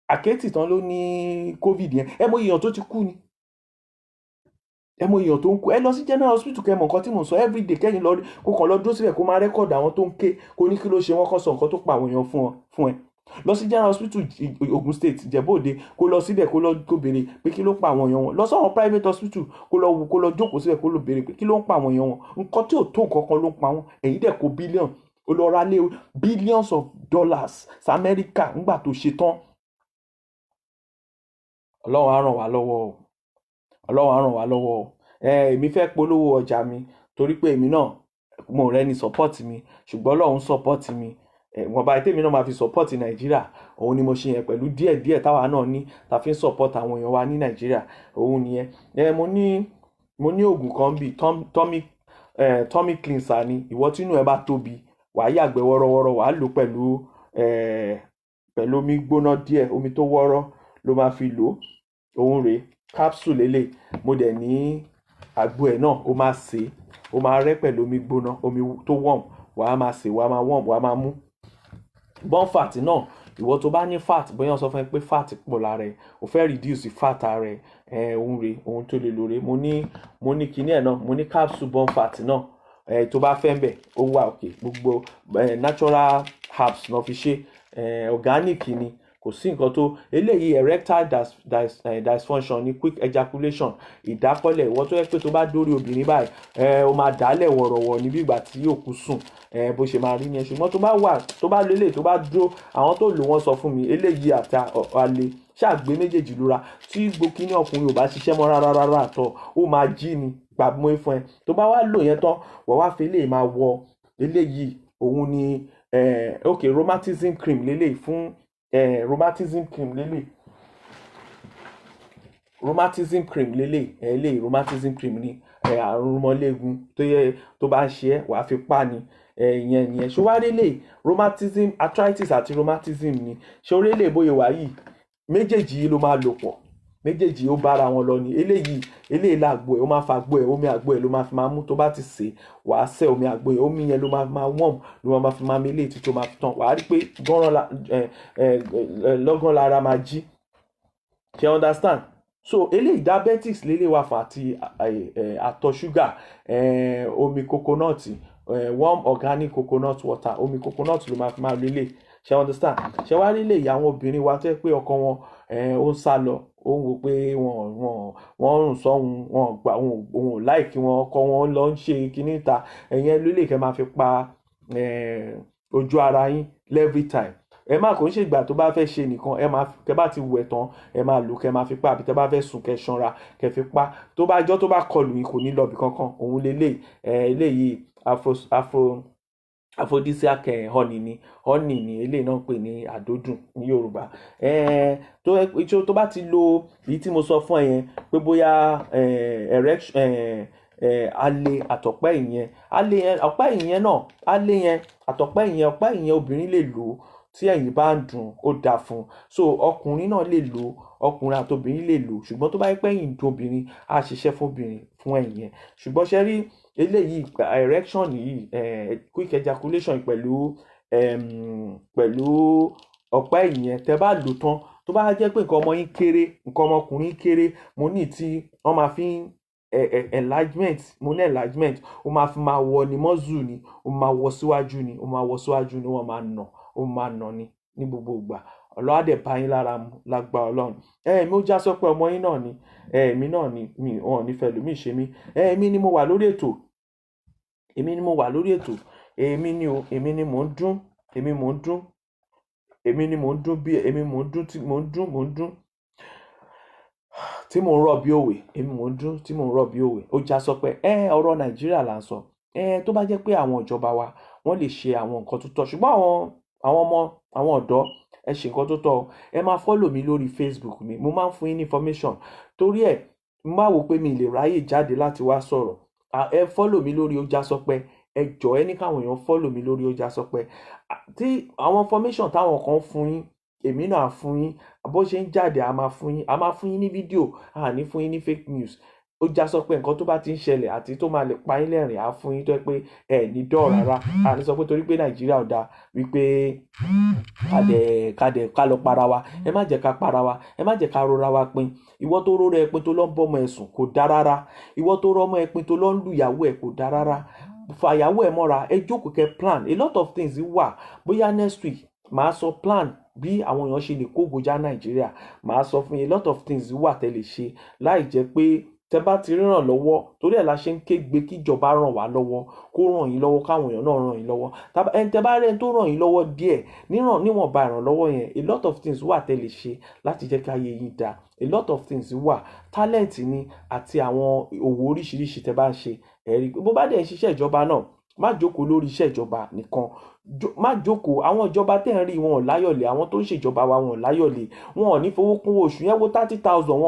àkẹ́tì tán ló ní COVID yẹn ẹ mọ èèyàn tó ti kú ni ẹ mọ èèyàn tó ń kú ẹ lọ sí general hospital kẹ́ mọ̀ nǹkan tí mò ń sọ everyday kẹ́yìn lọ kó kàn lọ dúró síbẹ̀ kó máa rẹ́kọ̀dù àwọn tó ń ké kó ní kí ló ṣe wọ́n kàn sọ nǹkan tó pa àwọn èèyàn fún ẹ lọ sí general hospital Ogun State Ìjẹ̀bú-Òde kó lọ síbẹ̀ kó béèrè pé kí ló pa àwọn èèyàn wọn lọ sọ́wọ́n private hospital kó lọ jókòó síbẹ̀ kó lọ béèrè pé kí ló ń pa àwọn èèyàn wọn nǹkan tí ò tó nǹkan kan ló ń pa wọn èyí dẹ̀ kó billion ó lọ ra lé billions of dollars sí Amẹ́ríkà ńgbà tó ṣe tán Ọlọ́run á ràn wá lọ́wọ́ o èmi fẹ́ polówó ọjà mi torí pé èmi náà mo rẹ́ni support mi ṣùgbọ́n Ọlọ́run support mi wọ́n bá tèmi náà máa fi support Nàìjíríà òun ni mo ṣe yẹn pẹ̀lú díẹ̀ táwa náà ní ta fi ń support àwọn èèyàn wa ní Nàìjíríà òun nìyẹn mo ní oògùn kan bíi tummy cleanser ni ìwọ tínú ẹ bá tóbi wàá yàgbẹ́ wọ́rọ́wọ́rọ́ wàá lò pẹ̀lú omi gbóná díẹ̀ omi tó wọ́rọ́ ló máa fi lò òun rèé capsule lélẹ̀ mo dẹ̀ ní àgbo ẹ̀ náà ó máa sè ó máa rẹ́ pẹ̀lú omi gbóná omi tó warm wàá máa sè wàá máa warm wàá máa mú burn fat náà ìwọ tó bá ní fat bóyá wọ́n sọ fún ẹ pé fat pọ̀ lára ẹ o fẹ́ reduce fat ara ẹ òun rèé ohun tó lè lò rèé mo ní kinní ẹ̀ náà mo ní capsule burn fat náà tó bá fẹ́ ń bẹ̀ ó wà òkè gbogbo natural herbs náà fi ṣe organic ni kò sí nǹkan tó eléyìí erectile dysfunction ní quick ejaculation ìdákọ́lẹ̀ ìwọ tó yẹ pé tó bá dórí obìnrin báyìí ó máa dálẹ̀ wọ̀rọ̀wọ̀ níbi ìgbà tí òkú sùn bó ṣe máa rí ni ẹ ṣùgbọ́n tó bá lélẹ̀ tó bá dúró àwọn tó lò wọ́n sọ fún mi eléyìí àti alẹ́ ṣàgbé méjèèjì lura tí gbókíní ọkùnrin ò bá ṣiṣẹ́ mọ́ rárá àtọ̀ ó máa jí ni gbàgbọ́ fún ẹ tó bá wá lò yẹn tán wọ́n wá fi eléyìí máa wọ eléyìí òun ni rheumatism cream lélẹ̀ fún rheumatism cream lélẹ̀ rheumatism cream ni àrùn rheumatism tó bá ń ṣe ẹ́ wàá fi pa ni ìyẹn ṣó wá lélẹ̀ rheumatism arthritis àti rheumatism ni ṣó lélẹ̀ bóyá wà yìí méjèèjì yìí ló máa lò pọ̀, méjèèjì ó bára wọn lọ ni. Eléyìí làgbo ẹ̀, ó máa fa àgbo ẹ̀, omi àgbo ẹ̀ ló máa fi máa mú tó bá ti sè, wàá sẹ́ omi àgbo ẹ̀, omi yẹn ló máa warm, ló máa fi máa mi eléyìí tó máa fi tán. Wàá rí pé lọ́gán lára máa jí. Ṣé understand? So eléyìí diabetics lélẹ̀ wà fún àti àtọ̀ ṣúgà, omi coconut, warm organic coconut water, omi coconut ló máa fi máa lélẹ̀. Ṣé understand? Ṣé wá rí lè yà àwọn obìnrin wa tó yẹ pé ọkọ wọn ó ń sá lọ, ó ń wò pé wọ́n rùn sọ́hun, wọ́n gbà òun ò láìkí wọn, ọkọ wọn lọ ń ṣe kíní ìta, ẹ̀yẹn ló lè kẹ́ máa fi pa ojú ara yín every time. Ẹ má kò ń ṣègbà tó bá fẹ́ ṣe nìkan, kẹ́ bá ti wẹ̀ tán ẹ máa lò kẹ́ máa fi pa, àbí tẹ́ bá fẹ́ sùn kẹ́ ṣanra kẹ́ fi pa, tó bá jọ́ tó bá kọlù yín kò ní lọ bí kankan. Òun lélẹ̀ eléyìí aphrodisiac honey ni eléyìí náà ń pè ní àdódùn ní Yorùbá. Tó bá ti lo èyí tí mo sọ fún ẹ yẹn pé bóyá alẹ́ àtọ̀pẹ́ ìyẹn, ọ̀pá ìyẹn náà, alẹ́ yẹn àtọ̀pẹ́ ìyẹn, ọ̀pá ìyẹn obìnrin lè lò ó tí ẹ̀yìn bá ń dùn, ó dáa fún un. So ọkùnrin náà lè lò, ọkùnrin àti obìnrin lè lò, ṣùgbọ́n tó bá yẹ pé ẹ̀yìn dùn obìnrin á ṣiṣẹ́ fún obìnrin fún ẹ̀yìn yẹn. Ṣùgbọ́n ṣe rí eléyìí erection yìí, quick ejaculation pẹ̀lú ọ̀pá ìyẹn tẹ́ bá lò tán, tó bá jẹ́ pé nǹkan ọmọ yín kéré, nǹkan ọmọkùnrin kéré, mo ní tí wọ́n máa fi enlargement, mo ní enlargement, ó máa fi máa wọ ní muscle ni, ó máa wọ síwájú ni, wọ́n máa nà ní gbogbo ìgbà. Ọlọ́run á dẹ̀ bá yín lára mu lágbára Ọlọ́run. Mi ó já sọ pé ọmọ yín náà ni, èmi náà ni, wọn ò ní fẹ́ lòmíì ṣe mí. Èmi ni mo wà lórí ètò, èmi ni mò ń dún, tí mò ń rọ̀ bí òwe, ó já sọ pé ọ̀rọ̀ Nàìjíríà là ń sọ. Tó bá jẹ́ pé àwọn ìjọba wa wọ́n lè ṣe àwọn nǹkan tó tọ́, ṣùgbọ́n àwọn ọ̀dọ́ ẹ ṣe nǹkan tó tọ́. Ẹ máa follow mi lórí Facebook mi, mo máa ń fún yín ní information. Torí ẹ̀ mo máa wò pé mi lè ráyè jáde láti wá sọ̀rọ̀. Ẹ follow mi lórí Ó Já Sọpẹ́, ẹ jọ̀ọ́ ẹ ní káwọn èèyàn follow mi lórí Ó Já Sọpẹ́. Tí àwọn information táwọn kan fún yín, èmi náà fún yín, bó ṣe ń jáde a máa fún yín ní fídíò, a ní fún yín ní fake news. Ó Já Sọpẹ́ nǹkan tó bá ti ń ṣẹlẹ̀ àti tó máa lè pa yín lẹ́rìn á fún yín, tó yẹ pé ẹ ní dọ̀ rárá. A ní sọ pé torí pé Nàìjíríà ò dáa wípé ká lọ para wa. Ẹ má jẹ́ ká para wa, ẹ má jẹ́ ká rora wa pin. Ìwọ tó rora ẹ pin tó lọ ń bọ́mọ ẹ sùn kò dáa rárá. Ìwọ tó rọmọ ẹ pin tó lọ ń lu ìyàwó ẹ kò dáa rárá. Fàyàwó ẹ mọ́ra, ẹ jókòó kẹ́ plan. A lot of things wà. Bóyá next week màá sọ plan bí àwọn èèyàn ṣe lè kógo já Nàìjíríà. Màá sọ fún yín a lot of things wà tẹ́ lè ṣe láì jẹ́ pé tẹ́ bá ti ràn lọ́wọ́. Torí ẹ̀ la ṣe ń kégbe kí ìjọba ràn wá lọ́wọ́, kó ràn yín lọ́wọ́, káwọn èèyàn náà ràn yín lọ́wọ́. Tẹ́ bá rẹ̀ tó ràn yín lọ́wọ́ díẹ̀, níwọ̀nba ìrànlọ́wọ́ yẹn, a lot of things wà tẹ́ lè ṣe láti jẹ́ kí ayé yín dáa. A lot of things wà, talent ni àti àwọn òwò oríṣiríṣi tẹ́ bá ń ṣe. Ẹ̀rí bó bá dẹ̀ ń ṣiṣẹ́ ìjọba náà, má jókòó lórí iṣẹ́ ìjọba nìkan. Má jókòó, àwọn ìjọba tẹ́ ń rí wọn ò láyọ̀lé, àwọn tó ń ṣèjọba wa wọn ò láyọ̀lé, wọn ò ní fowó kún oṣù yẹn wo 30,000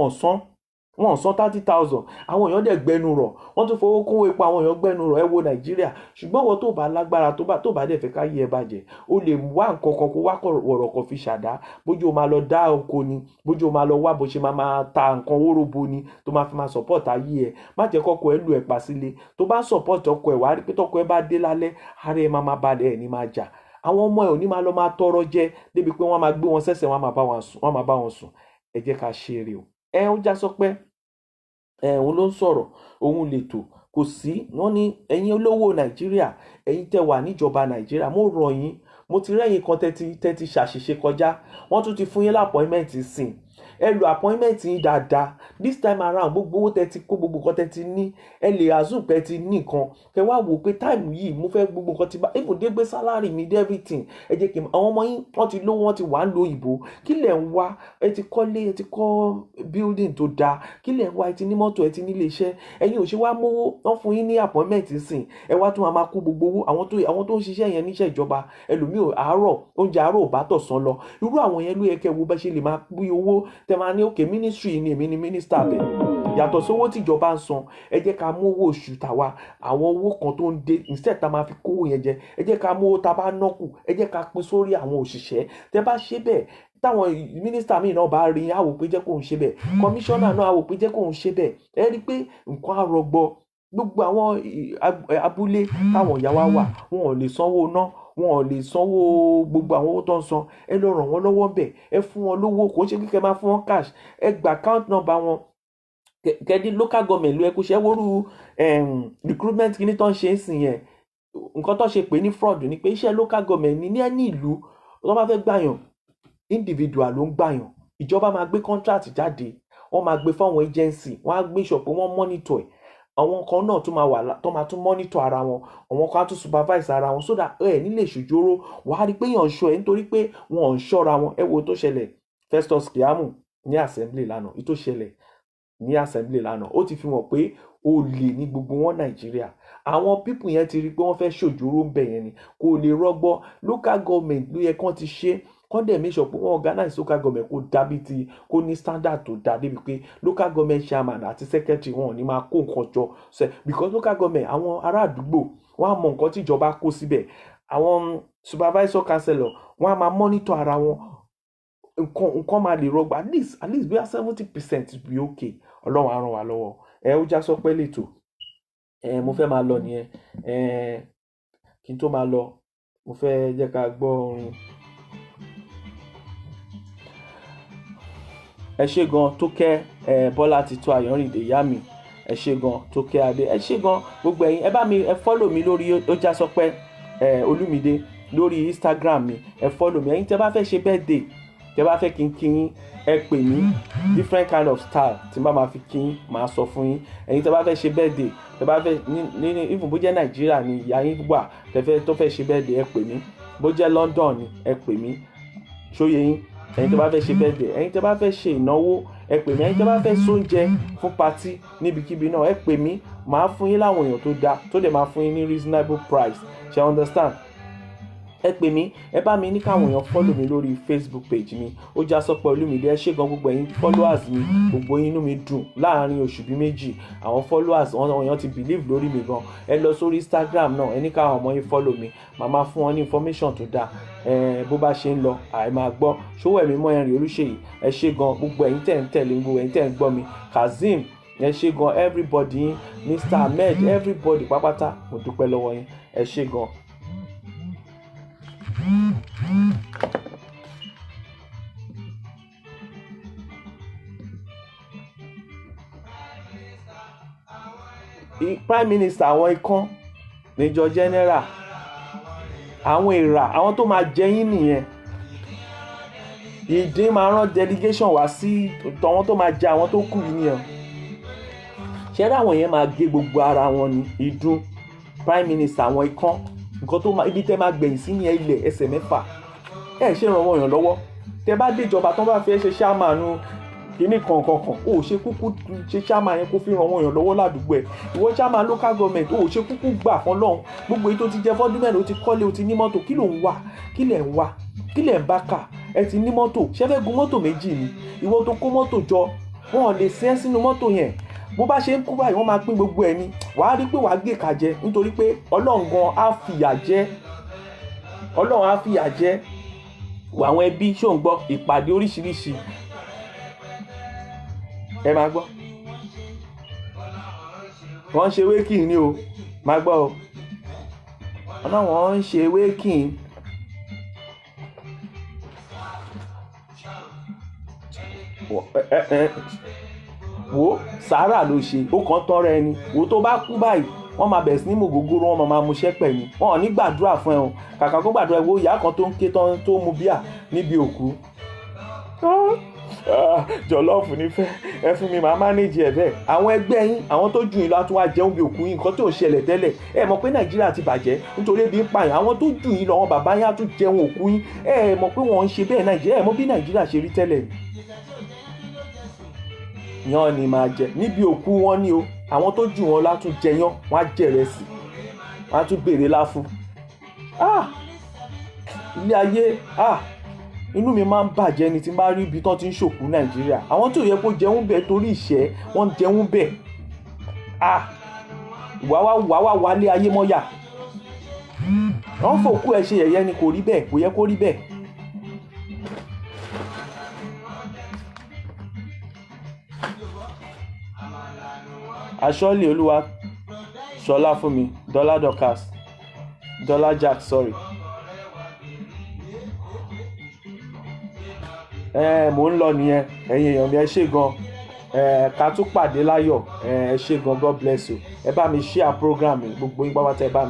wọn ò san 30,000. Àwọn èèyàn dẹ̀ gbẹnu rọ̀, wọ́n tún fowó kún epo, àwọn èèyàn gbẹnu rọ̀. Ẹ wo Nàìjíríà. Ṣùgbọ́n wọ́n tó bá lágbára, tó bá dẹ̀ fẹ́ ká yí ẹ bàjẹ́, ó lè wá nǹkan kan kó wá wọ̀rọ̀ kan fi ṣàdá. Bójú o máa lọ dá oko ni, bójú o máa lọ wá bó ṣe máa ta nǹkan wóróbo ni tó máa fi máa support ayé ẹ. Má jẹ́ kọ́kọ́ ẹ lù ẹ̀ pa sílé. Tó bá support ọkọ ẹ, wá rí pé tọkọ ẹ bá dé lálẹ́, ara ẹ máa balẹ̀, ẹ̀ ní máa jà. Àwọn ọmọ ẹ ò ní máa lọ máa tọrọ jẹ débi pé wọ́n máa gbé wọn sẹ́sẹ̀, wọ́n máa bá wọn sùn. Ẹ jẹ́ ká ṣe eré o. Ó Já Sọpẹ́, òun ló ń sọ̀rọ̀, òun lè tò. Kò sí, wọ́n ní ẹ̀yin olówó Nàìjíríà, ẹ̀yin tẹ́ wà níjọba Nàìjíríà, mo rọ̀ yín. Mo ti rẹ́yìn kan tẹ́ ti ṣàṣìṣe kọjá, wọ́n tún ti fún yín appointment sìn. Ẹ lo appointment yín dáadáa. This time around gbogbo owó tẹ́ ti kó, gbogbo nǹkan tẹ́ ti ní, ẹ lè assume pé ti ní nǹkan. Kẹ́ wá wò pé time yìí mo fẹ́ gbogbo nǹkan ti bá, even dé gbé salary mi dé everything. Ẹ jẹ́ kí àwọn ọmọ yín wọ́n ti lówó, wọ́n ti wà ń lo ìbò. Kí lẹ̀ ń wá? Ẹ ti kọ́lé, ẹ ti kọ́ building tó dáa. Kí lẹ̀ ń wá? Ẹ ti ní mọ́tò, ẹ ti ní ilé iṣẹ́. Ẹ̀yin ò ṣe wá mówó, wọ́n fún yín ní appointment sìn. Ẹ wá tún máa kó gbogbo owó. Àwọn tó ń ṣiṣẹ́ yẹn níṣẹ́ ìjọba, ẹlòmíì àárọ̀, oúnjẹ àárọ̀ ò bá tọ̀sán lọ. Irú àwọn yẹn ló yẹ kẹ́ wo bá ṣe lè máa pín owó. Tẹ́ máa ní okay ministry ni, èmi ni minister bẹ̀. Yàtọ̀ sówó tí ìjọba ń san, ẹ jẹ́ ká mú owó oṣù tàwa, àwọn owó kan tó ń dé, instead tá máa fi kówó yẹn jẹ, ẹ jẹ́ ká mú owó tá bá ná kù, ẹ jẹ́ ká pín sórí àwọn òṣìṣẹ́. Tẹ́ bá ṣe bẹ́ẹ̀, táwọn mínísítà míì náà bá rí àwò pé jẹ́ kóun ṣe bẹ́ẹ̀ kọmíṣánná náà àwò pé jẹ́ kóun ṣe bẹ́ẹ̀ ẹ rí i pé nǹkan á rọgbọ gbogbo àwọn abúlé táwọn ìyá wa wà wọn ò lè sanwó ná wọn ò lè sanwó gbogbo àwọn owó tó ń san ẹ lọ ràn wọ́n lọ́wọ́ bẹ̀ ẹ fún wọn lówó kò ń ṣe kíkẹ́ máa fún wọn cash ẹ gba account number wọn kẹ́dí local government ló ẹ kó ṣe wóoru recruitment kìíní tó ń ṣe é sìn yẹn nǹkan tó ṣe pé ní fraud ni pé iṣẹ́ local government ní ẹni ìlú tó bá fẹ́ gbàyàn individual ló ń gbàyàn ìjọba máa gbé contract jáde wọ́n máa gbé fáwọn agency wọ́n á gbé sọ pé wọ́n monitor ẹ̀ àwọn kan náà tún máa wà tó máa tún monitor ara wọn àwọn kan á tún supervise ara wọn so that ẹ nílé ìṣòjóró wàá rí pé yàn ń ṣọ́ ẹ nítorí pé wọn ò ń ṣọ́ra wọn ẹ wo tó ṣẹlẹ̀ Festus Keyamo ní assembly lánàá ètò ṣẹlẹ̀ ní assembly lánàá ó ti fi hàn pé olè ní gbogbo wọn Nàìjíríà àwọn people yẹn ti rí pé wọ́n fẹ́ ṣòjóró ń bẹ̀ yẹn ni kò lè rọgbọ local government ló yẹ kán ti ṣe kán dẹ̀ make sure pé wọ́n organize local government kó dábí ti kó ní standard tó dá débi pé local government chairman àti secretary wọn ò ní máa kó nǹkan jọ because local government àwọn ará àdúgbò wọ́n á mọ nǹkan tí ìjọba kó síbẹ̀ àwọn supervisor councillor wọ́n á máa monitor ara wọn nǹkan máa lè rọgbọ at least bóyá 70% be okay ọlọ́run á ràn wá lọ́wọ́ ó já sọ pé lẹ́tọ̀ mo fẹ́ máa lọ nìyẹn kí n tó máa lọ mo fẹ́ jẹ́ ká gbọ́ orin. ẹ ṣé gan Tókẹ́ Bọ́lá Títọ́ Àyànrìndé ìyá mi ẹ ṣé gan Tókẹ́ Adé ẹ ṣé gan gbogbo ẹ̀yin ẹ bá mi ẹ follow mi lórí Ó Já Sọpẹ́ Olúmídé lórí Instagram mi ẹ follow mi ẹ̀yin tẹ́ bá fẹ́ ṣe birthday tẹ́ bá fẹ́ kí n kí yín ẹ pè mí different kind of style tí n bá máa fi kí yín màá sọ fún yín ẹ̀yin tẹ́ bá fẹ́ ṣe birthday tẹ́ bá fẹ́ ní even bó jẹ́ Nàìjíríà ni ìyá yín wà tó fẹ́ ṣe birthday ẹ pè mí bó jẹ́ London ni ẹ pè mí ṣóyè yín ẹ̀yin tẹ́ bá fẹ́ ṣe birthday ẹ̀yin tẹ́ bá fẹ́ ṣe ìnáwó ẹ pè mí ẹ̀yin tẹ́ bá fẹ́ sóúnjẹ fún party níbikíbi náà ẹ pè mí màá fún yín láwọn èèyàn tó dáa tó dẹ̀ máa fún yín ní reasonable price ṣe understand ẹ pè mí ẹ bá mi ní káwọn èèyàn follow mi lórí Facebook page mi Ó Já Sọpẹ́ Olúmídé ẹ ṣé gan gbogbo ẹ̀yin followers mi gbogbo yín inú mi dùn láàrin oṣù bíi méjì àwọn followers wọn èèyàn ti believe lórí mi gan ẹ lọ sórí Instagram náà ẹ ní káwọn ọmọ yín follow mi màá fún wọn ní information tó dáa bó bá ṣe ń lọ àì máa gbọ́ Ṣówẹ̀mí Mọ́yẹ̀rìn Olúṣèyí ẹ ṣé gan gbogbo ẹ̀yin tẹ̀ ń tẹ̀lé gbogbo ẹ̀yin tẹ̀ ń gbọ́ mi Kazeem ẹ ṣé gan everybody yín Mr Ahmed everybody pápátá mo dúpẹ́ lọ́wọ́ yín ẹ ṣé gan. Prime Minister àwọn ikán Major General àwọn èèrà àwọn tó máa jẹ yín nìyẹn ìdín máa rán delegation wá sí tọwọn tó máa jẹ àwọn tó kù yìí nìyẹn ṣẹ́rí àwọn yẹn máa gé gbogbo ara wọn ní ìdún Prime Minister àwọn ikán nǹkan tó máa ibi tẹ́ máa gbẹ̀yìn sí ní ilẹ̀ ẹsẹ̀ mẹ́fà ẹ ṣe ràn wọ́n yàn lọ́wọ́ tẹ́ bá déjọba tán bá fẹ́ ṣe ṣáàmánú kíní kankan ó ṣe kúkú ṣe ṣáàmán yẹn kó fi ràn wọ́n yàn lọ́wọ́ ládùúgbò ẹ̀ ìwọ ṣáàmán local government ó ṣe kúkú gbà fún lọ́hùn gbogbo èyí tó ti jẹ fọ́dún mẹ́rin ó ti kọ́lé ó ti ní mọ́tò kí ló ń wá kí lẹ̀ ń wá kí lẹ̀ ń bá kà ẹ ti ní mọ́tò ṣẹ́fẹ́ gun mọ́tò méjì ni ìwọ tó kó mọ́tò jọ wọn ò lè sẹ́ sínú mọ́tò yẹn bó bá ṣe ń kú báyìí wọ́n máa pín gbogbo ẹ̀ ni wàá rí pé wàá gé ka jẹ nítorí pé ọlọ́run gan á fìyà jẹ ọlọ́run á fìyà jẹ àwọn ẹbí ṣó ń gbọ́ ìpàdé oríṣiríṣi ẹ máa gbọ́ wọ́n ń ṣe wékìn ni o máa gbọ́ o ọ̀nà wọ́n ń ṣe wékìn wo sàárà ló ṣe ó kàn tọrọ ẹni wo tó bá kú báyìí wọ́n máa bẹ̀rẹ̀ sí ní mògógóró wọ́n máa mú ṣẹ́pẹ̀ ni wọ́n ò ní gbàdúrà fún ẹ o kàkà kó gbàdúrà wo ìyá kan tó ń ké tó mu bíà níbi òkú jọlọ́ọ̀fù nífẹ̀ẹ́ ẹ fún mi màá mánéjì ẹ̀ bẹ́ẹ̀ àwọn ẹgbẹ́ yín àwọn tó jù yín lọ tún wá jẹun bí òkú yín nǹkan tó ń ṣẹlẹ̀ tẹ́lẹ̀ ẹ mọ̀ pé Nàìjíríà ti bàjẹ́ nítorí ebi ń pààyàn àwọn tó jù yín lọ wọn bàbá yín á tún jẹun òkú yín ẹ mọ̀ pé wọ́n ń ṣe bẹ́ẹ̀ Nàìjíríà ẹ mọ̀ bí Nàìjíríà ṣe rí tẹ́lẹ̀ yan ni máa jẹ níbi òkú wọn ni o àwọn tó jù wọn látún jẹyán wọn á jẹrẹ sí wọn á tún béèrè láfún ilé ayé inú mi máa ń bàjẹ́ ni tí n bá rí ibi tán ti ń ṣòkú Nàìjíríà àwọn tó yẹ kó jẹun bẹ́ẹ̀ torí ìṣẹ́ wọ́n ń jẹun bẹ́ẹ̀ wàá wálé ayé mọ́yà wọ́n fòkú ẹ̀ ṣe yẹ̀yẹ́ ni kò rí bẹ́ẹ̀ kò yẹ kó rí bẹ́ẹ̀ Aṣọ́lé Olúwa Ṣọlá fún mi Dọ́là Dorcas Dọ́là Jack sorry. Mò ń lọ nìyẹn ẹ̀yin èèyàn mi ẹ ṣé gan ká tún pàdé láyọ̀ ẹ ṣé gan God bless you ẹ bá mi share program gbogbo yín pápátá ẹ bá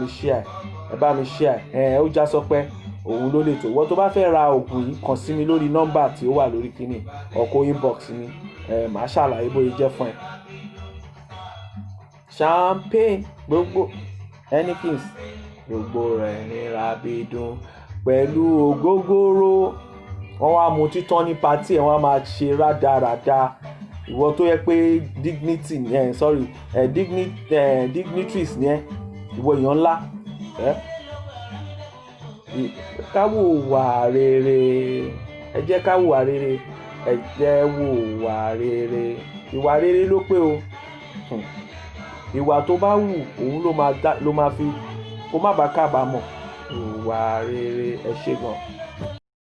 mi share ó já sọ pé òun ló lè tó wọ́n tó bá fẹ́ ra oògùn yìí kàn sí mi lórí nọ́mbà tí ó wà lórí kíní ọkọ̀ inbox mi màá ṣàlàyé bóyá jẹ́ fún ẹ. Champagne gbogbo Heineken gbogbo rẹ̀ ní rabidun pẹ̀lú ògógóró wọ́n wá mu títán ní patí ẹ̀ wọ́n á máa ṣe rádaràda ìwọ tó yẹ pé dignitaries ni ẹ ìwọ èèyàn ńlá káwò wà rere ẹ jẹ́ káwò wà rere ẹ jẹ́ wò wà rere ìwà rere ló pé o ìwà tó bá wù òun ló máa fi kó má bàa kábàámọ̀ ìwà rere ẹ ṣé gan.